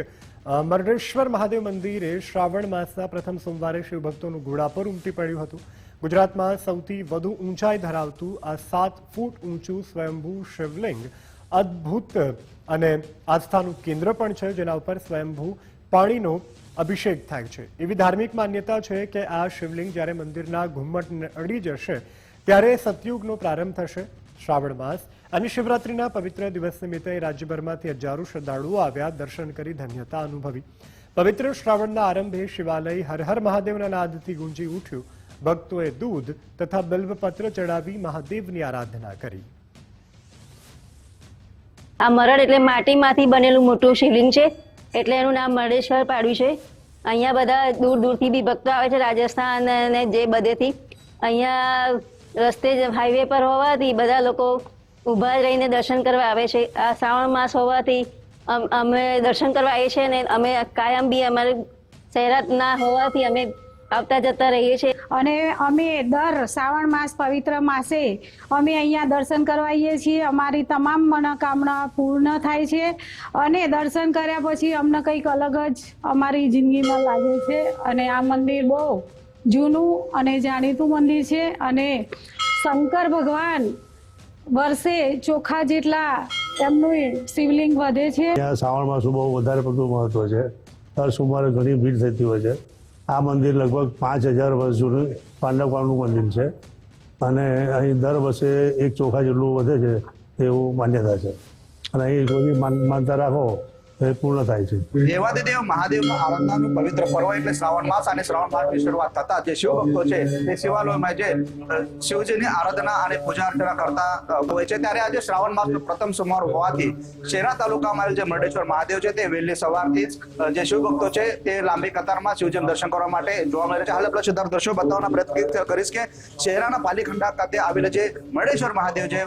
મરડેશ્વર મહાદેવ મંદિરે શ્રાવણ માસના પ્રથમ સોમવારે શિવભક્તોનું ઘોડાપુર ઉમટી પડ્યું હતું. ગુજરાતમાં સૌથી વધુ ઊંચાઈ ધરાવતું આ 7 ફૂટ ઊંચું સ્વયંભૂ શિવલિંગ અદ્ભુત અને આસ્થાનું કેન્દ્ર પણ છે, જેના ઉપર સ્વયંભૂ પાણીનો અભિષેક થાય છે. એવી ધાર્મિક માન્યતા છે કે આ શિવલિંગ જ્યારે મંદિરના ઘુમ્મટને અડી જશે ત્યારે સતયુગનો પ્રારંભ થશે. શ્રાવણ માસ અને શિવરાત્રીના પવિત્ર દિવસ નિમિત્તે રાજ્યભરમાંથી હજારો શ્રદ્ધાળુઓ આવ્યા, દર્શન કરી ધન્યતા અનુભવી. પવિત્ર શ્રાવણના આરંભે શિવાલય હર હર મહાદેવના નાદથી ગુંજી ઉઠ્યું. ભક્તોએ દૂધ તથા બિલ્વપત્ર ચડાવી મહાદેવની આરાધના કરી. આ મરડ એટલે માટીમાંથી બનેલું મોટું શિવલિંગ છે, એટલે એનું નામ મરડેશ્વર પાડ્યું છે. અહીંયા બધા દૂર દૂરથી બી ભક્તો આવે છે, રાજસ્થાન અને જે બધેથી. અહીંયા રસ્તે જ હાઈવે પર હોવાથી બધા લોકો ઊભા રહીને દર્શન કરવા આવે છે. આ શ્રાવણ માસ હોવાથી અમે દર્શન કરવા આવીએ છીએ અને અમે કાયમ બી અમારે શહેરાતના હોવાથી અમે આવતા જતા રહીએ છીએ. અને અમે દર શ્રાવણ માસ પવિત્ર માસે અમે અહીંયા દર્શન કરવા આવીએ છીએ. અમારી તમામ મનોકામના પૂર્ણ થાય છે અને દર્શન કર્યા પછી અમને કંઈક અલગ જ અમારી જિંદગીમાં લાગે છે. અને આ મંદિર બહુ જૂનું અને જાણીતું મંદિર છે અને શંકર ભગવાન વર્ષે ચોખા જેટલા એમનું શિવલિંગ વધે છે. ત્યાં શ્રાવણ માસનું બહુ વધારે પડતું મહત્વ છે. દર સોમવારે ઘણી ભીડ થતી હોય છે. આ મંદિર લગભગ 5,000 વર્ષ જૂનું પાંડવકાળનું મંદિર છે અને અહીં દર વર્ષે 1 ચોખા જેટલું વધે છે એવું માન્યતા છે અને અહીં કોઈ માનતા રાખો એ પૂર્ણ થાય છે. દેવાદિદેવ મહાદેવનું આરાધનાનું પવિત્ર પર્વ એટલે શ્રાવણ માસ અને શ્રાવણ માસની શરૂઆત થતા જે શિવભક્તો છે તે શિવાલયોમાં જે શિવજીની આરાધના અને પૂજા અર્ચના કરતા હોય છે. ત્યારે આજે શ્રાવણ માસનો પ્રથમ સોમવાર હોવાથી શેરા તાલુકામાં જે મરડેશ્વર મહાદેવ છે તે વહેલી સવારથી જ જે શિવભક્તો છે તે લાંબી કતારમાં શિવજીનું દર્શન કરવા માટે જોવા મળે છે. હાલ આપણે સીધા દ્રશ્યો બતાવવાના પ્રયત્ન કરીશ કે શહેરાના પાલીખંડા ખાતે આવેલા જે મરડેશ્વર મહાદેવ જે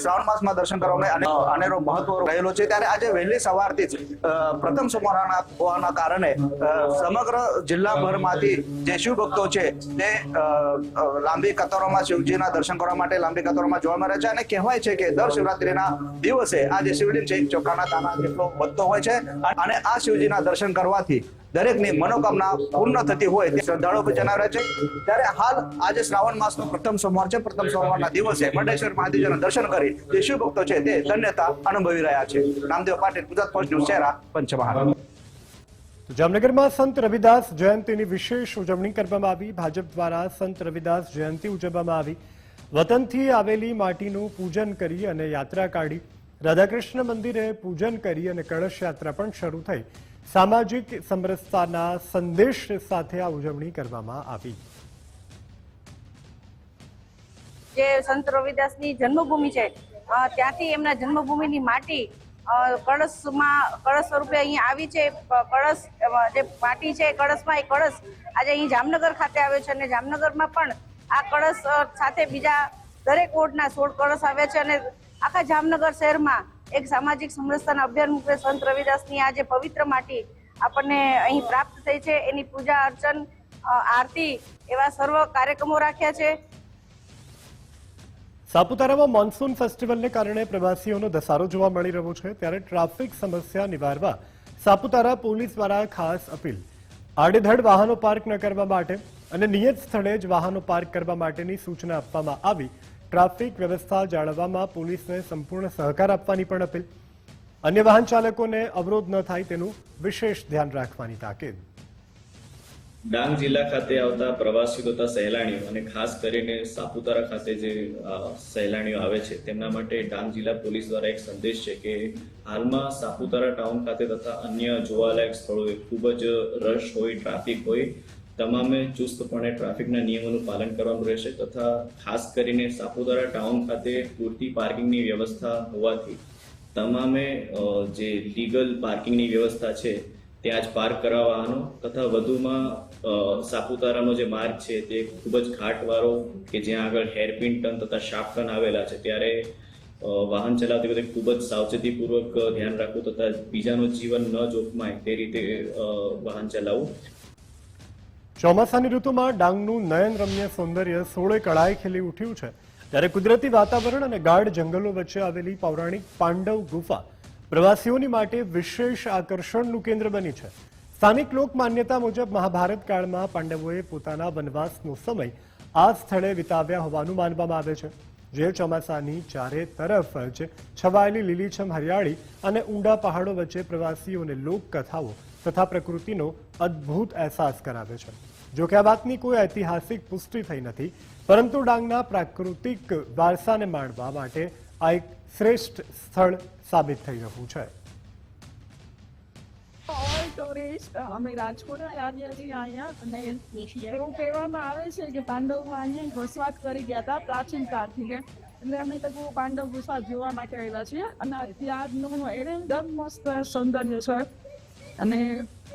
શ્રાવણ માસમાં દર્શન કરવામાં અનેરો મહત્વ રહેલો છે. ત્યારે આજે વહેલી સવારથી જ પ્રથમ સોમવાર હોવાના કારણે સમગ્ર જિલ્લાભરમાંથી જે શિવભક્તો છે તે લાંબી કતારોમાં શિવજીના દર્શન કરવા માટે લાંબી કતારોમાં જોવા મળે છે. અને કહેવાય છે કે દર શિવરાત્રીના દિવસે આ જે શિવલિંગ છે ચોખાના દાણા જેટલો વધતો હોય છે અને આ શિવજીના દર્શન કરવાથી દરેકની મનોકામના પૂર્ણ થતી હોય તે શ્રદ્ધાળુઓ જણાવે છે. ત્યારે હાલ આજે શ્રાવણ માસનો પ્રથમ સોમવાર છે. પ્રથમ સોમવારના દિવસે મરડેશ્વર મહાદેવજીના દર્શન કરી જે શિવભક્તો છે તે ધન્યતા અનુભવી રહ્યા છે. Namdev Patil, Gujarat first news, Shehera, Panchmahal. જામનગરમાં સંત રવિદાસ જયંતિની વિશેષ ઉજવણી કરવામાં આવી. ભાજપ દ્વારા સંત રવિદાસ જયંતિ ઉજવવામાં આવી. વતનથી આવેલી માટીનું પૂજન કરી અને યાત્રા કાઢી. રાધાકૃષ્ણ મંદિરે પૂજન કરી અને કળશ યાત્રા પણ શરૂ થઈ. સામાજિક સમરસતાના સંદેશ સાથે આ ઉજવણી કરવામાં આવી. જે સંત રવિદાસની જન્મભૂમિ છે ત્યાંથી એમના જન્મભૂમિની માટી કળશ સ્વરૂપે અહીં આવી છે. કળશ જે માટી છે કળશમાં એ કળશ આજે અહીં જામનગર ખાતે આવ્યો છે અને જામનગરમાં પણ આ કળશ સાથે બીજા દરેક વોર્ડના 16 કળશ આવ્યા છે અને આખા જામનગર શહેરમાં એક સામાજિક સમરસતાના અભિયાન રૂપે સંત રવિદાસની આ જે પવિત્ર માટી આપણને અહીં પ્રાપ્ત થઈ છે એની પૂજા અર્ચન આરતી એવા સર્વ કાર્યક્રમો રાખ્યા છે. સાપુતારામાં મોન્સૂન ફેસ્ટિવલને કારણે પ્રવાસીઓનો ધસારો જોવા મળી રહ્યો છે. ત્યારે ટ્રાફિક સમસ્યા નિવારવા સાપુતારા પોલીસ દ્વારા ખાસ અપીલ. આડેધડ વાહનો પાર્ક ન કરવા માટે અને નિયત સ્થળે જ વાહનો પાર્ક કરવા માટેની સૂચના આપવામાં આવી. ટ્રાફિક વ્યવસ્થા જાળવવામાં પોલીસને સંપૂર્ણ સહકાર આપવાની પણ અપીલ. અન્ય વાહન ચાલકોને અવરોધ ન થાય તેનું વિશેષ ધ્યાન રાખવાની તાકીદ. ડાંગ જિલ્લા ખાતે આવતા પ્રવાસીઓ તથા સહેલાણીઓ અને ખાસ કરીને સાપુતારા ખાતે જે સહેલાણીઓ આવે છે તેમના માટે ડાંગ જિલ્લા પોલીસ દ્વારા એક સંદેશ છે કે હાલમાં સાપુતારા ટાઉન ખાતે તથા અન્ય જોવાલાયક સ્થળોએ ખૂબ જ રશ હોય, ટ્રાફિક હોય, તમામે ચુસ્તપણે ટ્રાફિકના નિયમોનું પાલન કરવાનું રહેશે તથા ખાસ કરીને સાપુતારા ટાઉન ખાતે પૂરતી પાર્કિંગની વ્યવસ્થા હોવાથી તમામે જે લીગલ પાર્કિંગની વ્યવસ્થા છે ત્યાં જ પાર્ક કરવા વાહનો તથા વધુમાં સાપુતારાનો જે માર્ગ છે તે ખૂબ જ ઘાટવાળો કે જ્યાં આગળ હેરપિન ટર્ન તથા શાર્પ ટર્ન આવેલા છે, ત્યારે વાહન ચલાવતી વખતે ખૂબ જ સાવચેતીપૂર્વક ધ્યાન રાખવું તથા બીજાનું જીવન ન જોખમાય તે રીતે વાહન ચલાવવું. ચોમાસાની ઋતુમાં ડાંગનું નયનરમ્ય સૌંદર્ય સોળે કળાએ ખીલી ઉઠ્યું છે, ત્યારે કુદરતી વાતાવરણ અને ગાઢ જંગલો વચ્ચે આવેલી પૌરાણિક પાંડવ ગુફા પ્રવાસીઓની માટે વિશેષ આકર્ષણનું કેન્દ્ર બની છે. સ્થાનિક લોક માન્યતા મુજબ મહાભારત કાળમાં પાંડવોએ પોતાના વનવાસનો સમય આ સ્થળે વિતાવ્યા હોવાનું માનવામાં આવે છે, જે ચોમાસાની ચારે તરફ જ છવાયેલી લીલીછમ હરિયાળી અને ઊંડા પહાડો વચ્ચે પ્રવાસીઓને લોકકથાઓ તથા પ્રકૃતિનો અદ્ભુત અહેસાસ કરાવે છે. જો કે આ વાતની કોઈ ઐતિહાસિક પુષ્ટિ થઈ નથી, પરંતુ ડાંગના પ્રાકૃતિક વારસાને માણવા માટે આ એક શ્રેષ્ઠ સ્થળ સાબિત થઈ રહ્યું છે. અમે રાજકોટ આવ્યા છીએ અહીંયા, અને એવું કહેવામાં આવે છે કે પાંડવો અહીંયા વસવાટ કરી ગયા હતા પ્રાચીન કાળથી, એટલે અમે તો પાંડવ ગુફા જોવા માટે આવ્યા છીએ. અને ત્યારનું એકદમ મસ્ત સૌંદર્ય છે, અને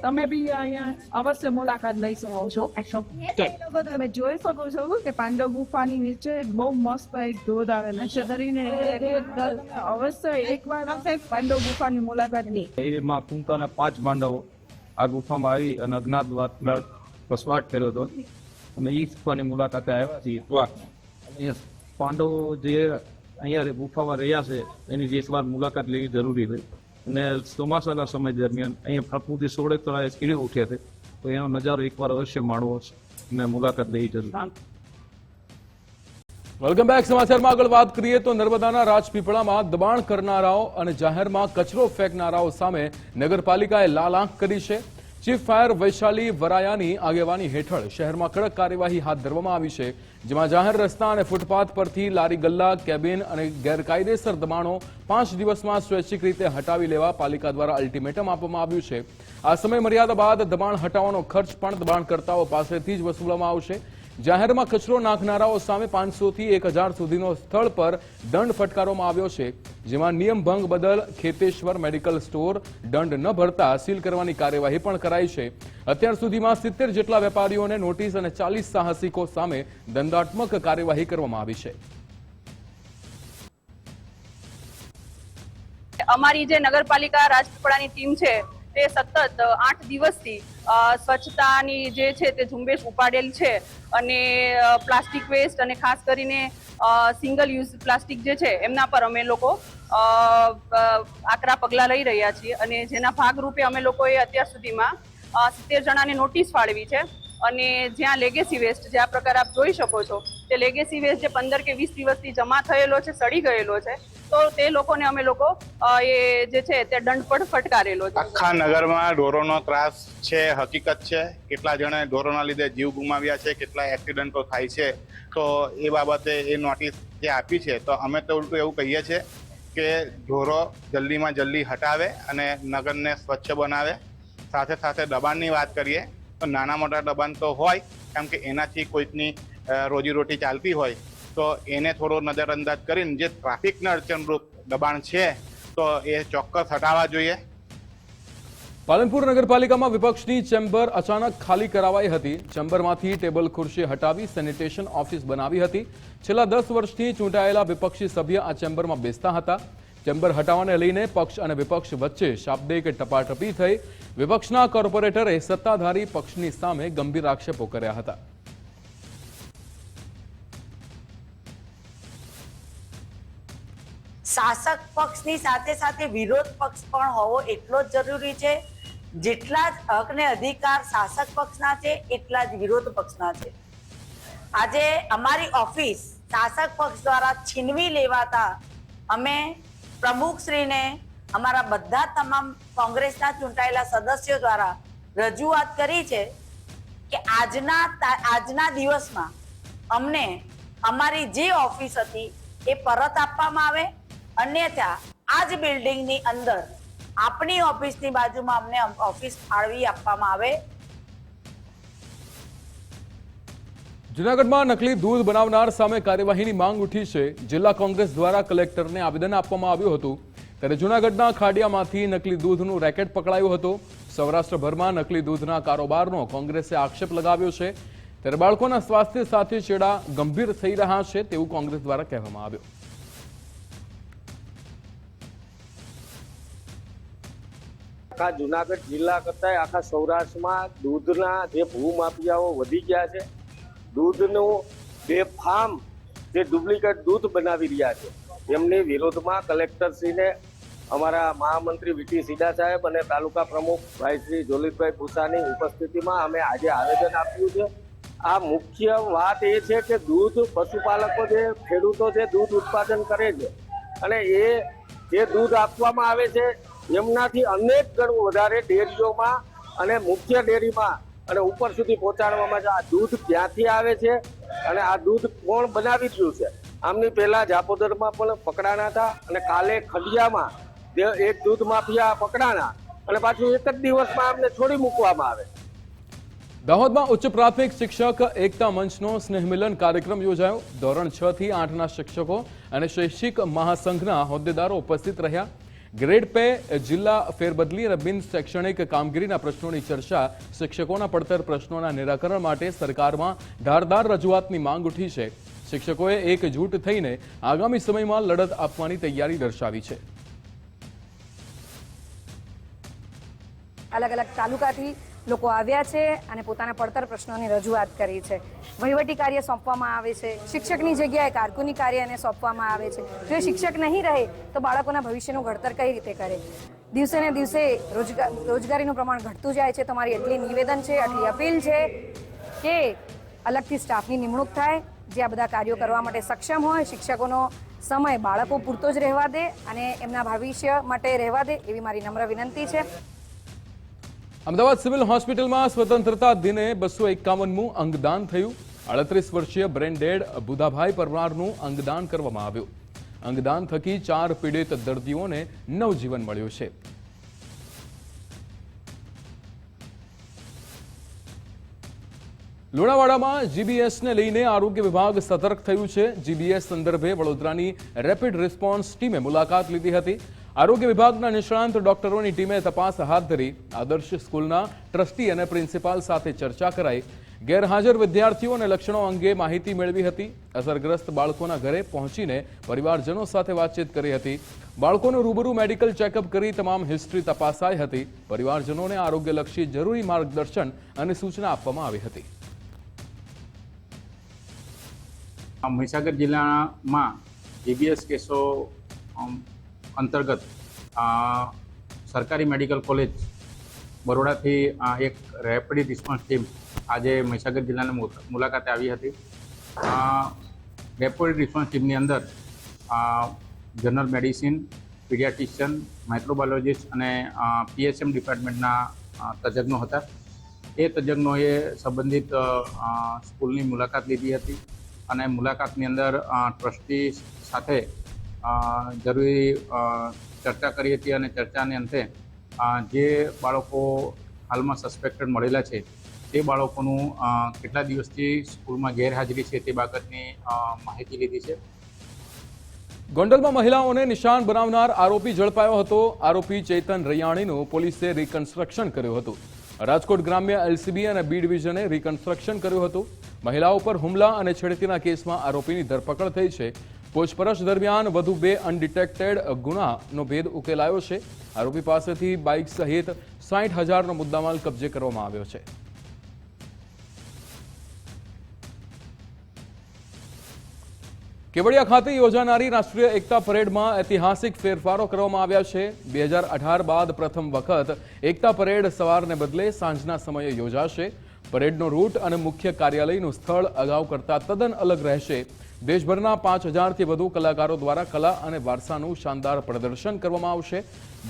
તમે બી અહીંયા અવશ્ય મુલાકાત લઈ શકો છો. તમે જોઈ શકો છો કે પાંડવ ગુફાની નીચે બહુ મસ્ત એક ધોધ આવેલો છે, કરીને અવશ્ય એકવાર પાંડવ ગુફાની મુલાકાત લી. એમાં કુંતાના 5 પાંડવો આ ગુફામાં આવી અને અજ્ઞાતવાસ વસવાટ કર્યો હતો, અને એ ગુફાની મુલાકાતે આવ્યા છીએ. અને પાંડવો જે અહીંયા ગુફામાં રહ્યા છે એની જે એકવાર મુલાકાત લેવી જરૂરી છે. અને ચોમાસાના સમય દરમિયાન અહીંયા પ્રકૃતિ સોળે કળાએ ખીલી ઉઠે છે, તો એનો નજારો એકવાર અવશ્ય માણવો છે અને મુલાકાત લેવી જરૂરી. Welcome back. સમાચારમાં આગળ વાત કરીએ તો નર્મદાના રાજપીપળામાં દબાણ કરનારાઓ અને જાહેરમાં કચરો ફેંકનારાઓ સામે નગરપાલિકાએ લાલ આંખ કરી છે. ચીફ ફાયર વૈશાલી વરાયાની આગેવાની હેઠળ શહેરમાં કડક કાર્યવાહી હાથ ધરવામાં આવી છે, જેમાં જાહેર રસ્તા અને ફૂટપાથ પરથી લારી ગલ્લા, કેબિન અને ગેરકાયદેસર દબાણો 5 દિવસમાં સ્વૈચ્છિક રીતે હટાવી લેવા પાલિકા દ્વારા અલ્ટિમેટમ આપવામાં આવ્યું છે. આ સમય મર્યાદા બાદ દબાણ હટાવવાનો ખર્ચ પણ દબાણકર્તાઓ પાસેથી જ વસૂલવામાં આવશે. જાહેરમાં કચરો નાખનારાઓ સામે 500 થી 1000 સુધીનો સ્થળ પર દંડ ફટકારવામાં આવ્યો છે, જેમાં નિયમ ભંગ બદલ ખેતેશ્વર મેડિકલ સ્ટોર દંડ ન ભરતા સીલ કરવાની કાર્યવાહી પણ કરાઈ છે. અત્યાર સુધીમાં 70 જેટલા વેપારીઓને નોટિસ અને 40 સાહસિકો સામે દંડાત્મક કાર્યવાહી કરવામાં આવી છે. અમારી જે નગરપાલિકા રાજપીપળાની ટીમ છે તે સતત 8 દિવસથી સ્વચ્છતાની જે છે તે ઝુંબેશ ઉપાડેલ છે, અને પ્લાસ્ટિક વેસ્ટ અને ખાસ કરીને સિંગલ યુઝ પ્લાસ્ટિક જે છે એમના પર અમે લોકો આકરા પગલાં લઈ રહ્યા છીએ. અને જેના ભાગરૂપે અમે લોકોએ અત્યાર સુધીમાં 70 જણાને નોટિસ ફાળવી છે. અને જ્યાં લેગેસી વેસ્ટ, જે આ પ્રકાર આપ જોઈ શકો છો, તે લેગેસી વેસ્ટ જે 15 કે 20 દિવસથી જમા થયેલો છે, સડી ગયેલો છે, તો તે લોકોને અમે લોકો એ જે છે તે દંડ પણ ફટકારેલો છે. આખા નગરમાં ઢોરોનો ત્રાસ છે, હકીકત છે. કેટલા જણે ઢોરોના લીધે જીવ ગુમાવ્યા છે, કેટલા એક્સિડન્ટો થાય છે. તો એ બાબતે એ નોટિસ જે આપી છે, તો અમે તો ઉલટું એવું કહીએ છીએ કે ઢોરો જલ્દીમાં જલ્દી હટાવે અને નગરને સ્વચ્છ બનાવે. સાથે સાથે દબાણની વાત કરીએ તો નાના મોટા દબાણ તો હોય, કેમ કે એનાથી કોઈકની રોજીરોટી ચાલતી હોય, તો એને થોડો નજરઅંદાજ કરીને જે ટ્રાફિકને અડચણરૂપ દબાણ છે તો એ ચોક્કસ હટાવવા જોઈએ. પાલનપુર નગરપાલિકામાં વિપક્ષની ચેમ્બર અચાનક ખાલી કરાવાઈ હતી. ચેમ્બરમાંથી ટેબલ ખુરશી હટાવી સેનિટેશન ઓફિસ બનાવી હતી. છેલ્લા 10 વર્ષથી ચૂંટાયેલા વિપક્ષી સભ્ય આ ચેમ્બરમાં બેસતા હતા. ચેમ્બર હટાવવાને લઈને પક્ષ અને વિપક્ષ વચ્ચે શાબ્દિક ટપાટપી થઈ. વિપક્ષના કોર્પોરેટરે સત્તાધારી પક્ષની સામે ગંભીર આક્ષેપો કર્યા હતા. શાસક પક્ષની સાથે સાથે વિરોધ પક્ષ પણ હોવો એટલો જ જરૂરી છે. જેટલા જ હક ને અધિકાર શાસક પક્ષના છે એટલા જ વિરોધ પક્ષના છે. આજે અમારી ઓફિસ શાસક પક્ષ દ્વારા છીનવી લેવાતા અમે પ્રમુખશ્રીને અમારા બધા તમામ કોંગ્રેસના ચૂંટાયેલા સદસ્યો દ્વારા રજૂઆત કરી છે કે આજના દિવસમાં અમને અમારી જે ઓફિસ હતી એ પરત આપવામાં આવે, અન્યથા આ જ બિલ્ડિંગની અંદર આપણી ઓફિસની બાજુમાં અમને ઓફિસ ફાળવી આપવામાં આવે. જૂનાગઢમાં નકલી દૂધ બનાવનાર સામે કાર્યવાહીની માંગ ઉઠી છે. જિલ્લા કોંગ્રેસ દ્વારા કલેક્ટરને આવેદન આપવામાં આવ્યું હતું. ત્યારે જૂનાગઢના ખાડિયામાંથી નકલી દૂધનું રેકેટ પકડાયું હતું. સૌરાષ્ટ્રભરમાં નકલી દૂધના કારોબારનો કોંગ્રેસે આક્ષેપ લગાવ્યો છે. ત્યારે બાળકોના સ્વાસ્થ્ય સાથે ચેડા ગંભીર થઈ રહ્યા છે તેવું કોંગ્રેસ દ્વારા કહેવામાં આવ્યું. આખા જુનાગઢ જિલ્લા કરતા આખા સૌરાષ્ટ્રમાં દૂધના જે ભૂમાફિયાઓ વધી ગયા છે, દૂધનું બેફામ જે ડુપ્લિકેટ દૂધ બનાવી રહ્યા છે, એમની વિરોધમાં કલેક્ટરશ્રીને અમારા મહામંત્રી વીટી સીડા સાહેબ અને તાલુકા પ્રમુખ ભાઈ શ્રી જોલિતભાઈ ભૂસાની ઉપસ્થિતિમાં અમે આજે આવેદન આપ્યું છે. આ મુખ્ય વાત એ છે કે દૂધ પશુપાલકો જે ખેડૂતો જે દૂધ ઉત્પાદન કરે છે અને એ જે દૂધ આપવામાં આવે છે એમનાથી અનેક ગણું વધારે ડેરીઓમાં અને મુખ્ય ડેરીમાં અને ઉપર સુધી પહોંચાડવામાં આ દૂધ ક્યાંથી આવે છે અને આ દૂધ કોણ બનાવી રહ્યું છે. આમની પહેલા જાપોદરમાં પણ પકડાણા હતા અને કાલે ખડિયામાં એક દૂધ માફિયા પકડાણા અને પાછું એક જ દિવસમાં આમને છોડી મૂકવામાં આવે. દાહોદમાં ઉચ્ચ પ્રાથમિક શિક્ષક એકતા મંચનો સ્નેહ મિલન કાર્યક્રમ યોજાયો. ધોરણ 6 થી 8ના શિક્ષકો અને શૈક્ષિક મહાસંઘના હોદ્દેદારો ઉપસ્થિત રહ્યા. ગ્રેડ પે, જિલ્લા ફેરબદલી અને બિન શૈક્ષણિક કામગીરીના પ્રશ્નોની ચર્ચા, શિક્ષકોના પડતર પ્રશ્નોના નિરાકરણ માટે સરકારમાં ધારદાર રજૂઆતની માંગ ઉઠી છે. શિક્ષકોએ એકજૂટ થઈને આગામી સમયમાં લડત આપવાની તૈયારી દર્શાવી છે. અલગ અલગ તાલુકાથી લોકો આવ્યા છે અને પોતાના પડતર પ્રશ્નોની રજૂઆત કરી છે. વહીવટી કાર્ય સોંપવામાં આવે છે, શિક્ષકની જગ્યાએ કારકુની કાર્ય એને સોંપવામાં આવે છે. જો શિક્ષક નહીં રહે તો બાળકોના ભવિષ્યનું ઘડતર કઈ રીતે કરે? દિવસે ને દિવસે રોજગારીનું પ્રમાણ ઘટતું જાય છે. તમારી એટલી નિવેદન છે, આટલી અપીલ છે કે અલગથી સ્ટાફની નિમણૂક થાય જે આ બધા કાર્યો કરવા માટે સક્ષમ હોય. શિક્ષકોનો સમય બાળકો પૂરતો જ રહેવા દે અને એમના ભવિષ્ય માટે રહેવા દે એવી મારી નમ્ર વિનંતી છે. અમદાવાદ સિવિલ હોસ્પિટલમાં સ્વતંત્રતા દિને 251મું અંગદાન થયું. 38 વર્ષીય બ્રેન ડેડ બુધાભાઈ પરમારનું અંગદાન કરવામાં આવ્યું. અંગદાન થકી 4 પીડિત દર્દીઓને નવજીવન મળ્યું છે. લુણાવાડામાં જીબીએસને લઈને આરોગ્ય વિભાગ સતર્ક થયું છે. જીબીએસ સંદર્ભે વડોદરાની રેપિડ રિસ્પોન્સ ટીમે મુલાકાત લીધી હતી. આરોગ્ય વિભાગના નિષ્ણાંત ડોક્ટરોની ટીમે તપાસ હાથ ધરી. આદર્શ સ્કૂલના ટ્રસ્ટી અને પ્રિન્સિપાલ સાથે ચર્ચા કરાઈ. ગેરહાજર વિદ્યાર્થીઓ અને લક્ષણો અંગે માહિતી મેળવી હતી. અસરગ્રસ્ત બાળકોના ઘરે પહોંચીને પરિવારજનો સાથે વાતચીત કરી હતી. બાળકોનું રૂબરૂ મેડિકલ ચેકઅપ કરી તમામ હિસ્ટ્રી તપાસાઈ હતી. પરિવારજનોને આરોગ્યલક્ષી જરૂરી માર્ગદર્શન અને સૂચના આપવામાં આવી હતી. મહીસાગર જિલ્લામાં જીબીએસ કેસો અંતર્ગત સરકારી મેડિકલ કોલેજ બરોડાથી એક રેપિડ રિસ્પોન્સ ટીમ આજે મહીસાગર જિલ્લાની મુલાકાતે આવી હતી. રેપિડ રિસ્પોન્સ ટીમની અંદર જનરલ મેડિસિન, પીડિયાટ્રિશિયન, માઇક્રોબાયોલોજીસ્ટ અને પીએચએમ ડિપાર્ટમેન્ટના તજજ્ઞો હતા. એ તજજ્ઞોએ સંબંધિત સ્કૂલની મુલાકાત લીધી હતી અને મુલાકાતની અંદર ટ્રસ્ટી સાથે જરૂરી ચર્ચા કરી હતી અને ચર્ચાને અંતે જે બાળકો હાલમાં સસ્પેક્ટેડ મળેલા છે તે બાળકોનું કેટલા દિવસથી સ્કૂલમાં ગેરહાજરી છે તે બાબતની માહિતી લીધી છે. ગોંડલમાં મહિલાઓને નિશાન બનાવનાર આરોપી ઝડપાયો હતો. આરોપી ચેતન રૈયાણીનું પોલીસે રિકન્સ્ટ્રક્શન કર્યું હતું. રાજકોટ ગ્રામ્ય એલસીબી અને બી ડિવિઝને રિકન્સ્ટ્રક્શન કર્યું હતું. મહિલાઓ પર હુમલા અને છેડતીના કેસમાં આરોપીની ધરપકડ થઈ છે. પૂછપરછ દરમિયાન વધુ 2 અનડિટેક્ટેડ ગુનાનો ભેદ ઉકેલાયો છે. આરોપી પાસેથી બાઇક સહિત 60,000નો મુદ્દામાલ કબજે કરવામાં આવ્યો છે. કેવડિયા ખાતે યોજાનારી રાષ્ટ્રીય એકતા પરેડમાં ઐતિહાસિક ફેરફારો કરવામાં આવ્યા છે. 2018 બાદ પ્રથમ વખત એકતા પરેડ સવારને બદલે સાંજના સમયે યોજાશે. પરેડનો રૂટ અને મુખ્ય કાર્યાલયનું સ્થળ અગાઉ કરતાં તદ્દન અલગ રહેશે. દેશભરના 5000થી વધુ કલાકારો દ્વારા કલા અને વારસાનું શાનદાર પ્રદર્શન કરવામાં આવશે.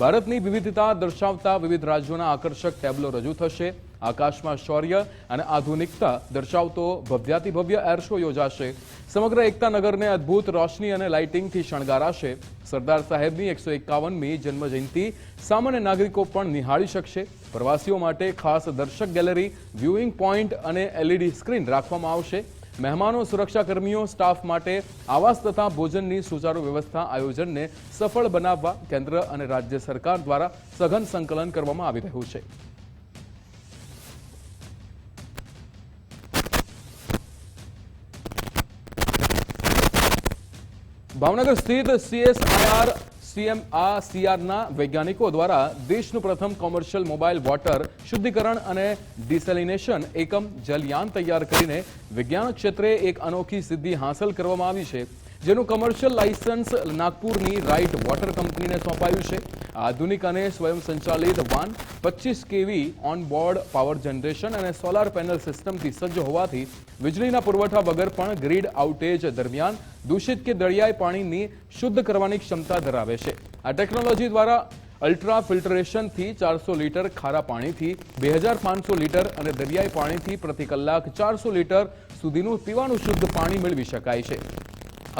ભારતની વિવિધતા દર્શાવતા વિવિધ રાજ્યોના આકર્ષક ટેબ્લો રજૂ થશે. આકાશમાં શૌર્ય અને આધુનિકતા દર્શાવતો ભવ્યાતિભવ્ય એર શો યોજાશે. સમગ્ર એકતા નગરને અદ્ભુત રોશની અને લાઇટિંગથી શણગારાશે. સરદાર સાહેબની 151મી જન્મજયંતિ સામાન્ય નાગરિકો પણ નિહાળી શકશે. પ્રવાસીઓ માટે ખાસ દર્શક ગેલેરી, વ્યુઇંગ પોઈન્ટ અને LED સ્ક્રીન રાખવામાં આવશે. મહેમાનો, સુરક્ષાકર્મીઓ, સ્ટાફ માટે આવાસ તથા ભોજનની સુચારુ વ્યવસ્થા આયોજનને સફળ બનાવવા કેન્દ્ર અને રાજ્ય સરકાર દ્વારા સઘન સંકલન કરવામાં આવી રહ્યું છે. ભાવનગર સ્થિત CSIR-CRના વૈજ્ઞાનિકો દ્વારા દેશનું પ્રથમ કોમર્શિયલ મોબાઈલ વોટર શુદ્ધિકરણ અને ડિસેલિનેશન એકમ જલયાન તૈયાર કરીને વિજ્ઞાન ક્ષેત્રે એક અનોખી સિદ્ધિ હાંસલ કરવામાં આવી છે, જેનું કમર્શિયલ લાયસન્સ નાગપુરની રાઇટ વોટર કંપનીને સોંપાયું છે. આધુનિક અને સ્વયં સંચાલિત van 25 kV onboard power generation અને સોલાર પેનલ સિસ્ટમથી સજ્જ હોવાથી વીજળીના પુરવઠા વગર પણ ગ્રીડ આઉટેજ દરમિયાન દૂષિત કે દરિયાઈ પાણીની શુદ્ધ કરવાની ક્ષમતા ધરાવે છે. આ ટેકનોલોજી દ્વારા અલ્ટ્રા ફિલ્ટરેશનથી 400 લીટર ખારા પાણીથી 2500 લીટર અને દરિયાઈ પાણીથી પ્રતિ કલાક 400 લીટર સુધીનું પીવાનું શુદ્ધ પાણી મેળવી શકાય છે.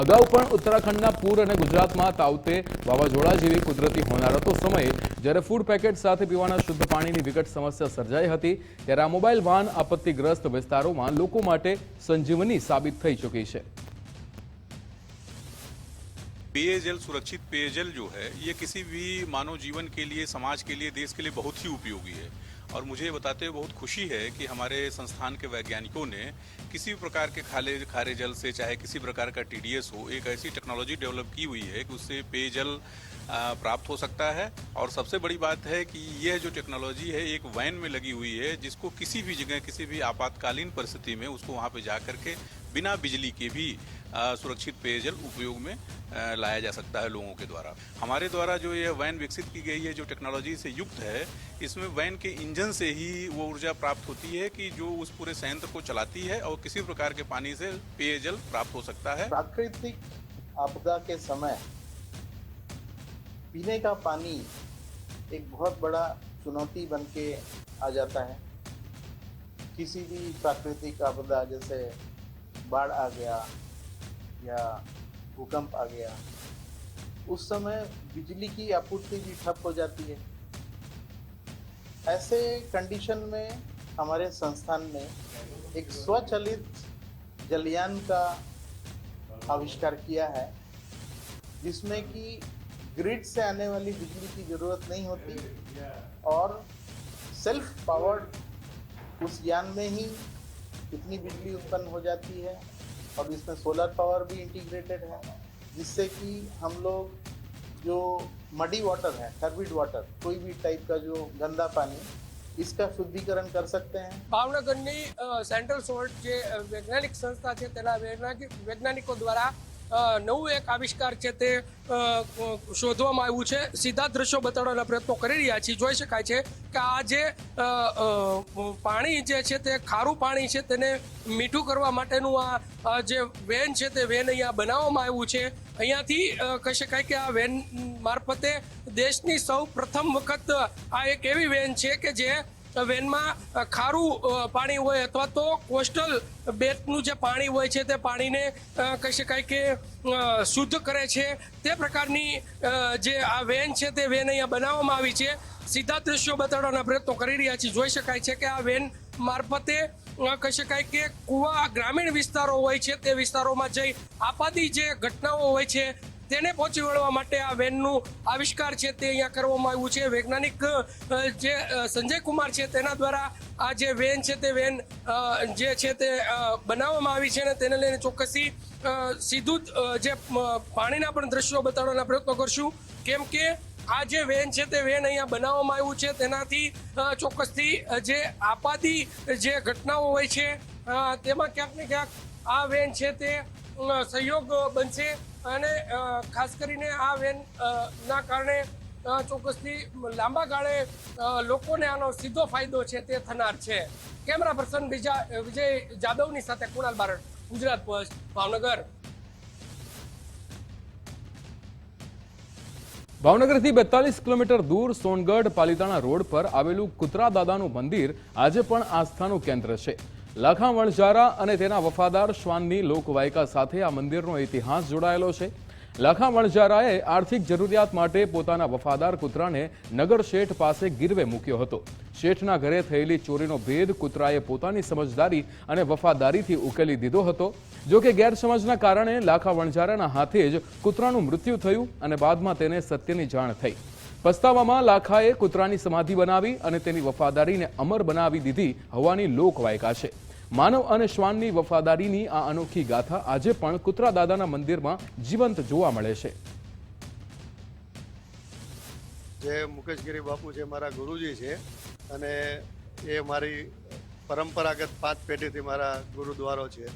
અગાઉ પણ ઉત્તરાખંડના પૂર અને ગુજરાતમાં તાવતે, વાવાઝોડા જેવી કુદરતી હોનારતો સમયે જ્યારે ફૂડ પેકેટ સાથે પીવાના શુદ્ધ પાણીની વિકટ સમસ્યા સર્જાઈ હતી, ત્યારે આ મોબાઈલ વાન આપત્તિગ્રસ્ત વિસ્તારોમાં લોકો માટે સંજીવની સાબિત થઈ ચૂકી છે. पेयजल, सुरक्षित पेयजल जो है ये किसी भी मानव जीवन के लिए, समाज के लिए, देश के लिए बहुत ही उपयोगी है. और मुझे बताते हुए बहुत खुशी है कि हमारे संस्थान के वैज्ञानिकों ने किसी भी प्रकार के खारे जल से, चाहे किसी प्रकार का TDS हो, एक ऐसी टेक्नोलॉजी डेवलप की हुई है कि उससे पेयजल प्राप्त हो सकता है. और सबसे बड़ी बात है कि यह जो टेक्नोलॉजी है एक वैन में लगी हुई है, जिसको किसी भी जगह, किसी भी आपातकालीन परिस्थिति में उसको वहाँ पे जा करके बिना बिजली के भी सुरक्षित पेयजल उपयोग में लाया जा सकता है लोगों के द्वारा. हमारे द्वारा जो यह वैन विकसित की गई है, जो टेक्नोलॉजी से युक्त है, इसमें वैन के इंजन से ही वो ऊर्जा प्राप्त होती है कि जो उस पूरे संयंत्र को चलाती है और किसी प्रकार के पानी से पेयजल प्राप्त हो सकता है. प्राकृतिक आपदा के समय पीने का पानी एक बहुत बड़ा चुनौती बन के आ जाता है. किसी भी प्राकृतिक आपदा जैसे बाढ़ आ गया या भूकंप आ गया, उस समय बिजली की आपूर्ति भी ठप हो जाती है. ऐसे कंडीशन में हमारे संस्थान ने एक स्वचालित जलयान का आविष्कार किया है, जिसमें कि ग्रिड से आने वाली बिजली की ज़रूरत नहीं होती और सेल्फ पावर्ड उस यान में ही इतनी बिजली उत्पन्न हो जाती है. और इसमें सोलर पावर भी इंटीग्रेटेड है, जिससे कि हम लोग जो मडी वाटर है, टर्बिड वाटर, कोई भी टाइप का जो गंदा पानी, इसका शुद्धिकरण कर सकते हैं. ભાવનગરની સેન્ટ્રલ સોલ્ટ જે વૈજ્ઞાનિક સંસ્થા છે તેના વૈજ્ઞાનિકો દ્વારા નવું એક આવિષ્કાર છે તે શોધવામાં આવ્યું છે. સીધા દ્રશ્યો બતાવવાના પ્રયત્નો કરી રહ્યા છીએ. જોઈ શકાય છે કે આ જે પાણી જે છે તે ખારું પાણી છે તેને મીઠું કરવા માટેનું આ જે વેન છે તે વેન અહીંયા બનાવવામાં આવ્યું છે. અહીંયાથી કહી શકાય કે આ વેન મારફતે દેશની સૌ પ્રથમ વખત આ એક એવી વેન છે કે જે વેનમાં ખારું પાણી હોય અથવા તો કોસ્ટલ બેટનું જે પાણી હોય છે તે પાણીને કહી શકાય કે શુદ્ધ કરે છે. તે પ્રકારની જે આ વેન છે તે વેન અહીંયા બનાવવામાં આવી છે. સીધા દ્રશ્યો બતાવવાના પ્રયત્નો કરી રહ્યા છીએ. જોઈ શકાય છે કે આ વેન મારફતે કહી શકાય કે કુવા ગ્રામીણ વિસ્તારો હોય છે તે વિસ્તારોમાં જઈ આપાતી જે ઘટનાઓ હોય છે તેને પહોંચી વળવા માટે આ વેનનું આવિષ્કાર છે તે અહીંયા કરવામાં આવ્યું છે. વૈજ્ઞાનિક જે સંજય કુમાર છે તેના દ્વારા આ જે વેન છે તે વેન જે છે તે બનાવવામાં આવી છે અને તેને લઈને ચોક્કસથી સીધું જે પાણીના પણ દ્રશ્યો બતાવવાના પ્રયત્નો કરશું, કેમ કે આ જે વેન છે તે વેન અહીંયા બનાવવામાં આવ્યું છે તેનાથી ચોક્કસથી જે આપાતી જે ઘટનાઓ હોય છે તેમાં ક્યાંક ને ક્યાંક આ વેન છે તે સહયોગ બનશે અને ખાસ કરીને આ વેન ના કારણે ચોક્કસથી લાંબા ગાળે લોકોને આનો સીધો ફાયદો છે તે થનાર છે. કેમેરા પર્સન વિજય જાદવની સાથે કુણાલ બારડ, ગુજરાત પોસ્ટ, ભાવનગર. ભાવનગરથી 42 કિલોમીટર દૂર સોનગઢ પાલીતાણા રોડ પર આવેલું કુતરા દાદાનું મંદિર આજે પણ આસ્થાનું કેન્દ્ર છે. લાખા વણઝારા અને તેના વફાદાર શ્વાનની લોકવાયકા સાથે આ મંદિરનો ઇતિહાસ જોડાયેલો છે. લાખા વણઝારાએ આર્થિક જરૂરિયાત માટે પોતાના વફાદાર કૂતરાને નગર શેઠ પાસે ગીરવે મૂક્યો હતો. શેઠના ઘરે થયેલી ચોરીનો ભેદ કૂતરાએ પોતાની સમજદારી અને વફાદારીથી ઉકેલી દીધો હતો. જો કે ગેરસમજના કારણે લાખા વણઝારાના હાથે જ કૂતરાનું મૃત્યુ થયું અને બાદમાં તેને સત્યની જાણ થઈ. પસ્તાવામાં લાખાએ કૂતરાની સમાધિ બનાવી અને તેની વફાદારીને અમર બનાવી દીધી હોવાની લોકવાયકા છે. માનવ અને શ્વાનની વફાદારીની આ અનોખી ગાથા આજે પણ કુતરા દાદાના મંદિરમાં જીવંત જોવા મળે છે. જે મુકેશગીરી બાપુ છે મારા ગુરુજી છે અને એ મારી પરંપરાગત 5 પેઢીથી મારા ગુરુદ્વારો છે.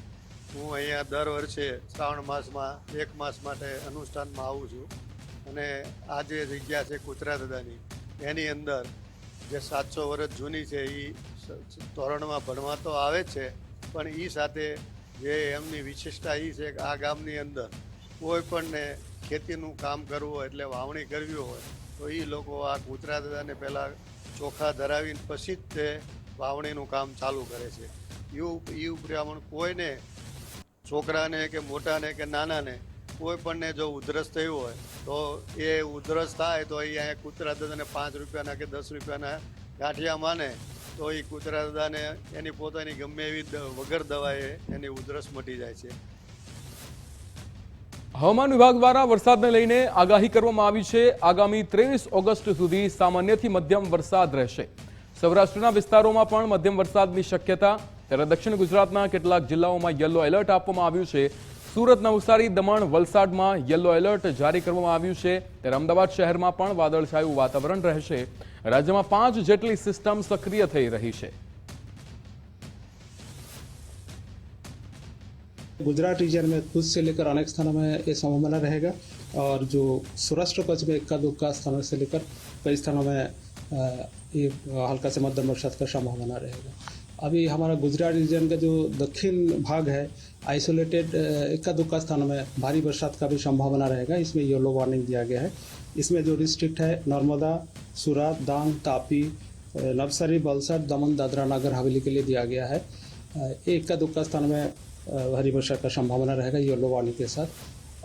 હું અહીંયા દર વર્ષે શ્રાવણ માસમાં 1 માસ માટે અનુષ્ઠાનમાં આવું છું અને આ જે જગ્યા છે કુતરા દાદાની એની અંદર જે 700 વર્ષ જૂની છે એ ધોરણમાં ભણવા તો આવે જ છે, પણ એ સાથે જે એમની વિશેષતા એ છે કે આ ગામની અંદર કોઈ પણને ખેતીનું કામ કરવું હોય એટલે વાવણી કરવી હોય તો એ લોકો આ કુતરા દાદાને પહેલાં ચોખા ધરાવીને પછી જ તે વાવણીનું કામ ચાલુ કરે છે. એ ઉપરાંત કોઈને છોકરાને કે મોટાને કે નાનાને કોઈ પણને જો ઉધરસ થયું હોય તો એ ઉધરસ થાય તો એ અહીંયા કુતરા દાદાને 5 રૂપિયાના કે 10 રૂપિયાના ગાંઠિયા માને તો એ કુતરા દાદાને એની પોતાની ગમે એવી વગર દવાએ એની ઉધરસ મટી જાય છે. હવામાન વિભાગ દ્વારા વરસાદને લઈને આગાહી કરવામાં આવી છે. આગામી 23 ઓગસ્ટ સુધી સામાન્યથી મધ્યમ વરસાદ રહેશે. સૌરાષ્ટ્રના વિસ્તારોમાં પણ મધ્યમ વરસાદની શક્યતા. ત્યારે દક્ષિણ ગુજરાતના કેટલાક જિલ્લાઓમાં યલો એલર્ટ આપવામાં આવ્યું છે. સુરત, નવસારી, દમણ, વલસાડમાં યલો એલર્ટ જારી કરવામાં આવ્યું છે. ત્યારે અમદાવાદ શહેરમાં પણ વાદળછાયું વાતાવરણ રહેશે. રાજ્યમાં 5 જેટલી સિસ્ટમ સક્રિય થઈ રહી છે. गुजरात रीजन में कुछ से लेकर अनेक स्थानों में ये संभावना रहेगा और जो सौराष्ट्र कच्छ में इक्का दुक्का स्थानों से लेकर कई स्थानों में ये हल्का से मध्यम बरसात का संभावना रहेगा. अभी हमारा गुजरात रीजन का जो दक्षिण भाग है आइसोलेटेड इक्का दुक्का स्थानों में भारी बरसात का भी संभावना रहेगा. इसमें येलो वार्निंग दिया गया है. इसमें जो डिस्ट्रिक्ट है नर्मदा, सूरत, डांग, तापी, नवसारी, वलसाड, दमन, दादरा नगर हवेली के लिए दिया गया है. ये इक्का दुक्का स्थान में भारी वर्षा का संभावना रहेगा येलो वार्निंग के साथ.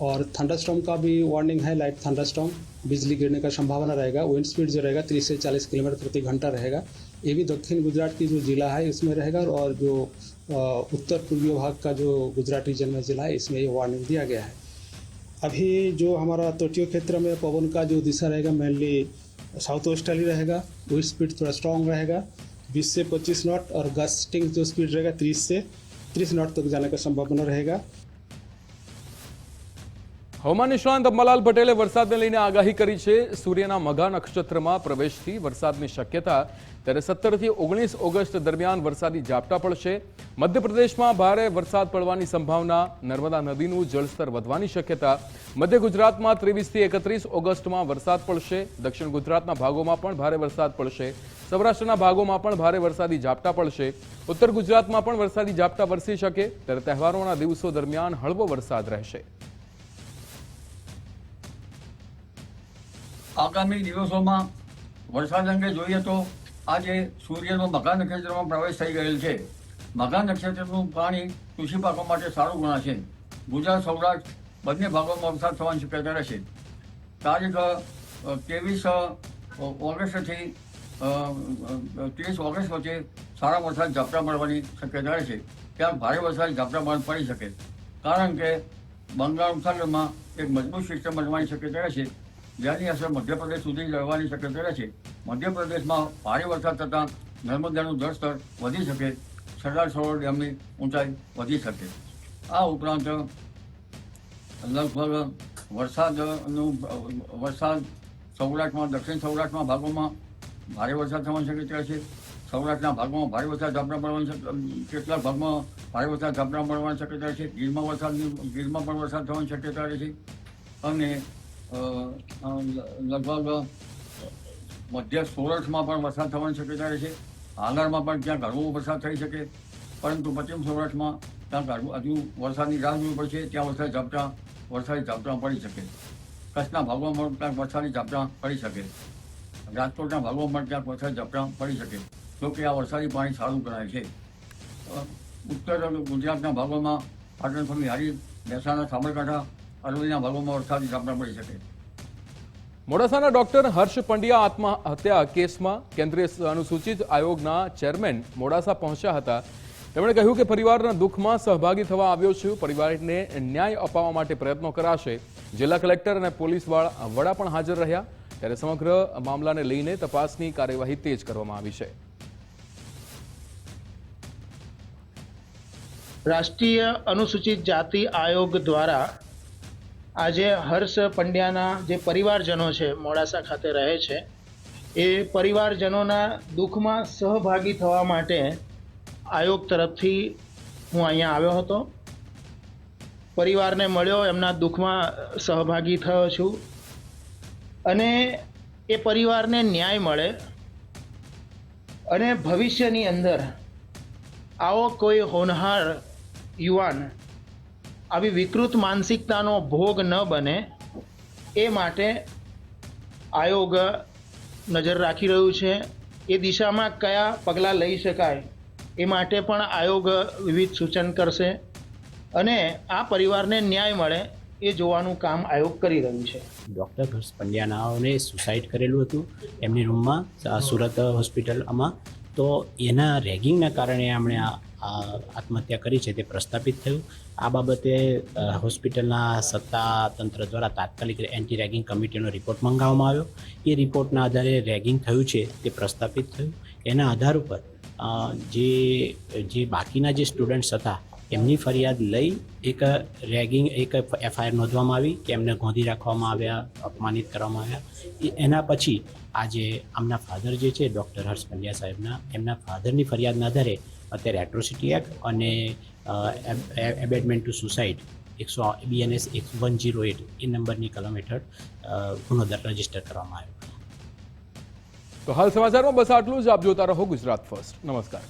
और थंडरस्टॉर्म का भी वार्निंग है. लाइट थंडरस्टॉर्म, बिजली गिरने का संभावना रहेगा. विंड स्पीड जो रहेगा 30 से 40 किलोमीटर प्रति घंटा रहेगा. ये भी दक्षिण गुजरात की जो जिला है इसमें रहेगा और जो उत्तर पूर्वी भाग का जो गुजरात रीजन में जिला है इसमें ये वार्निंग दिया गया है. अभी जो हमारा तटीय क्षेत्र में पवन का जो दिशा रहेगा मेनली साउथ वेस्टर्ली रहेगा. विंड स्पीड थोड़ा स्ट्रॉन्ग रहेगा 20 से 25 नॉट और गस्टिंग जो स्पीड रहेगा 30 से 30 नॉट तक जाने का संभावना रहेगा. હવામાન નિષ્ણાંત અંબાલાલ પટેલે વરસાદને લઈને આગાહી કરી છે. સૂર્યના મઘા નક્ષત્રમાં પ્રવેશથી વરસાદની શક્યતા. ત્યારે 17 થી 19 ઓગસ્ટ દરમિયાન વરસાદી ઝાપટા પડશે. મધ્યપ્રદેશમાં ભારે વરસાદ પડવાની સંભાવના. નર્મદા નદીનું જળસ્તર વધવાની શક્યતા. મધ્ય ગુજરાતમાં 23 થી 31 ઓગસ્ટમાં વરસાદ પડશે. દક્ષિણ ગુજરાતના ભાગોમાં પણ ભારે વરસાદ પડશે. સૌરાષ્ટ્રના ભાગોમાં પણ ભારે વરસાદી ઝાપટા પડશે. ઉત્તર ગુજરાતમાં પણ વરસાદી ઝાપટા વરસી શકે. ત્યારે તહેવારોના દિવસો દરમિયાન હળવો વરસાદ રહેશે. આગામી દિવસોમાં વરસાદ અંગે જોઈએ તો આજે સૂર્યનો મઘા નક્ષત્રમાં પ્રવેશ થઈ ગયેલ છે. મઘા નક્ષત્રનું પાણી કૃષિ પાકો માટે સારું ગણાશે. ગુજરાત, સૌરાષ્ટ્ર બંને ભાગોમાં વરસાદ થવાની શક્યતા રહેશે. તારીખ 23 ઓગસ્ટથી 30 ઓગસ્ટ વચ્ચે સારા વરસાદ ઝાપટા મળવાની શક્યતા રહેશે. ત્યાં ભારે વરસાદ ઝાપટા પડી શકે કારણ કે બંગાળ ઉપસાગરમાં એક મજબૂત સિસ્ટમ બનવાની શક્યતા રહેશે જેની અસર મધ્યપ્રદેશ સુધી રહેવાની શક્યતા રહેશે. મધ્યપ્રદેશમાં ભારે વરસાદ થતાં નર્મદાનું જળસ્તર વધી શકે. સરદાર સરોવર ડેમની ઊંચાઈ વધી શકે. આ ઉપરાંત લગભગ વરસાદ સૌરાષ્ટ્રમાં, દક્ષિણ સૌરાષ્ટ્રમાં ભાગોમાં ભારે વરસાદ થવાની શક્યતા રહેશે. સૌરાષ્ટ્રના ભાગોમાં ભારે વરસાદ ઝાપટા પડવાની કેટલાક ભાગમાં ભારે વરસાદ ઝાપટા પડવાની શક્યતા રહેશે. ગીરમાં પણ વરસાદ થવાની શક્યતા રહેશે અને લગભગ મધ્ય સૌરાષ્ટ્રમાં પણ વરસાદ થવાની શક્યતા રહેશે. હાલારમાં પણ ત્યાં ઘણો વરસાદ થઈ શકે પરંતુ પશ્ચિમ સૌરાષ્ટ્રમાં ત્યાં હજુ વરસાદની રાહ જોવી પડશે. ત્યાં વરસાદી ઝાપટા પડી શકે. કચ્છના ભાગોમાં પણ ક્યાંક વરસાદી ઝાપટા પડી શકે, રાજકોટના ભાગોમાં પણ ક્યાંક વરસાદી ઝાપટા પડી શકે. જો કે આ વરસાદી પાણી સારું ગણાય છે. ઉત્તર ગુજરાતના ભાગોમાં પાટણ, હારી, મહેસાણા, સાબરકાંઠા, અરવલ્લીના ભાગોમાં વરસાદી ઝાપટા પડી શકે. મોડાસાના ડોક્ટર હર્ષ પંડ્યા આત્મહત્યા કેસમાં કેન્દ્રીય અનુસૂચિત આયોગના ચેરમેન મોડાસા પહોંચ્યા હતા. તેમણે કહ્યું કે પરિવારના દુઃખમાં સહભાગી થવા આવ્યો છું. પરિવારને ન્યાય અપાવવા માટે પ્રયત્નો કરાશે. જિલ્લા કલેક્ટર અને પોલીસ વડા પણ હાજર રહ્યા. ત્યારે સમગ્ર મામલાને લઈને તપાસની કાર્યવાહી તેજ કરવામાં આવી છે. રાષ્ટ્રીય અનુસૂચિત જાતિ આયોગ દ્વારા આજે હર્ષ પંડ્યાના જે પરિવારજનો છે મોડાસા ખાતે રહે છે એ પરિવારજનોના દુઃખમાં સહભાગી થવા માટે આયોગ તરફથી હું અહીંયા આવ્યો હતો. પરિવારને મળ્યો, એમના દુઃખમાં સહભાગી થયો છું અને એ પરિવારને ન્યાય મળે અને ભવિષ્યની અંદર આવો કોઈ હોનહાર યુવાન આવી વિકૃત માનસિકતાનો ભોગ ન બને એ માટે આયોગ નજર રાખી રહ્યું છે. એ દિશામાં કયા પગલાં લઈ શકાય એ માટે પણ આયોગ વિવિધ સૂચન કરશે અને આ પરિવારને ન્યાય મળે એ જોવાનું કામ આયોગ કરી રહ્યું છે. ડૉક્ટર હર્ષ પંડ્યાનાઓને સુસાઇડ કરેલું હતું એમની રૂમમાં સુરત હોસ્પિટલમાં. તો એના રેગિંગના કારણે એમણે આત્મહત્યા કરી છે તે પ્રસ્થાપિત થયું. આ બાબતે હોસ્પિટલના સત્તાતંત્ર દ્વારા તાત્કાલિક એન્ટી રેગિંગ કમિટીનો રિપોર્ટ મંગાવવામાં આવ્યો. એ રિપોર્ટના આધારે રેગિંગ થયું છે તે પ્રસ્થાપિત થયું. એના આધાર ઉપર જે બાકીના જે સ્ટુડન્ટ્સ હતા એમની ફરિયાદ લઈ એક એફઆઈઆર નોંધવામાં આવી કે એમને ગોંધી રાખવામાં આવ્યા, અપમાનિત કરવામાં આવ્યા. એના પછી આજે આમના ફાધર જે છે ડૉક્ટર હર્ષ પંડ્યા સાહેબના એમના ફાધરની ફરિયાદના આધારે અત્યારે એટ્રોસિટી એક્ટ અને એબેટમેન્ટ ટુ સુસાઇડ BNS 108 એ નંબરની કલમ હેઠળ ગુનો રજીસ્ટર કરવામાં આવ્યો. તો હાલ સમાચારમાં બસ આટલું જ. આપ જોતા રહો ગુજરાત ફર્સ્ટ. નમસ્કાર.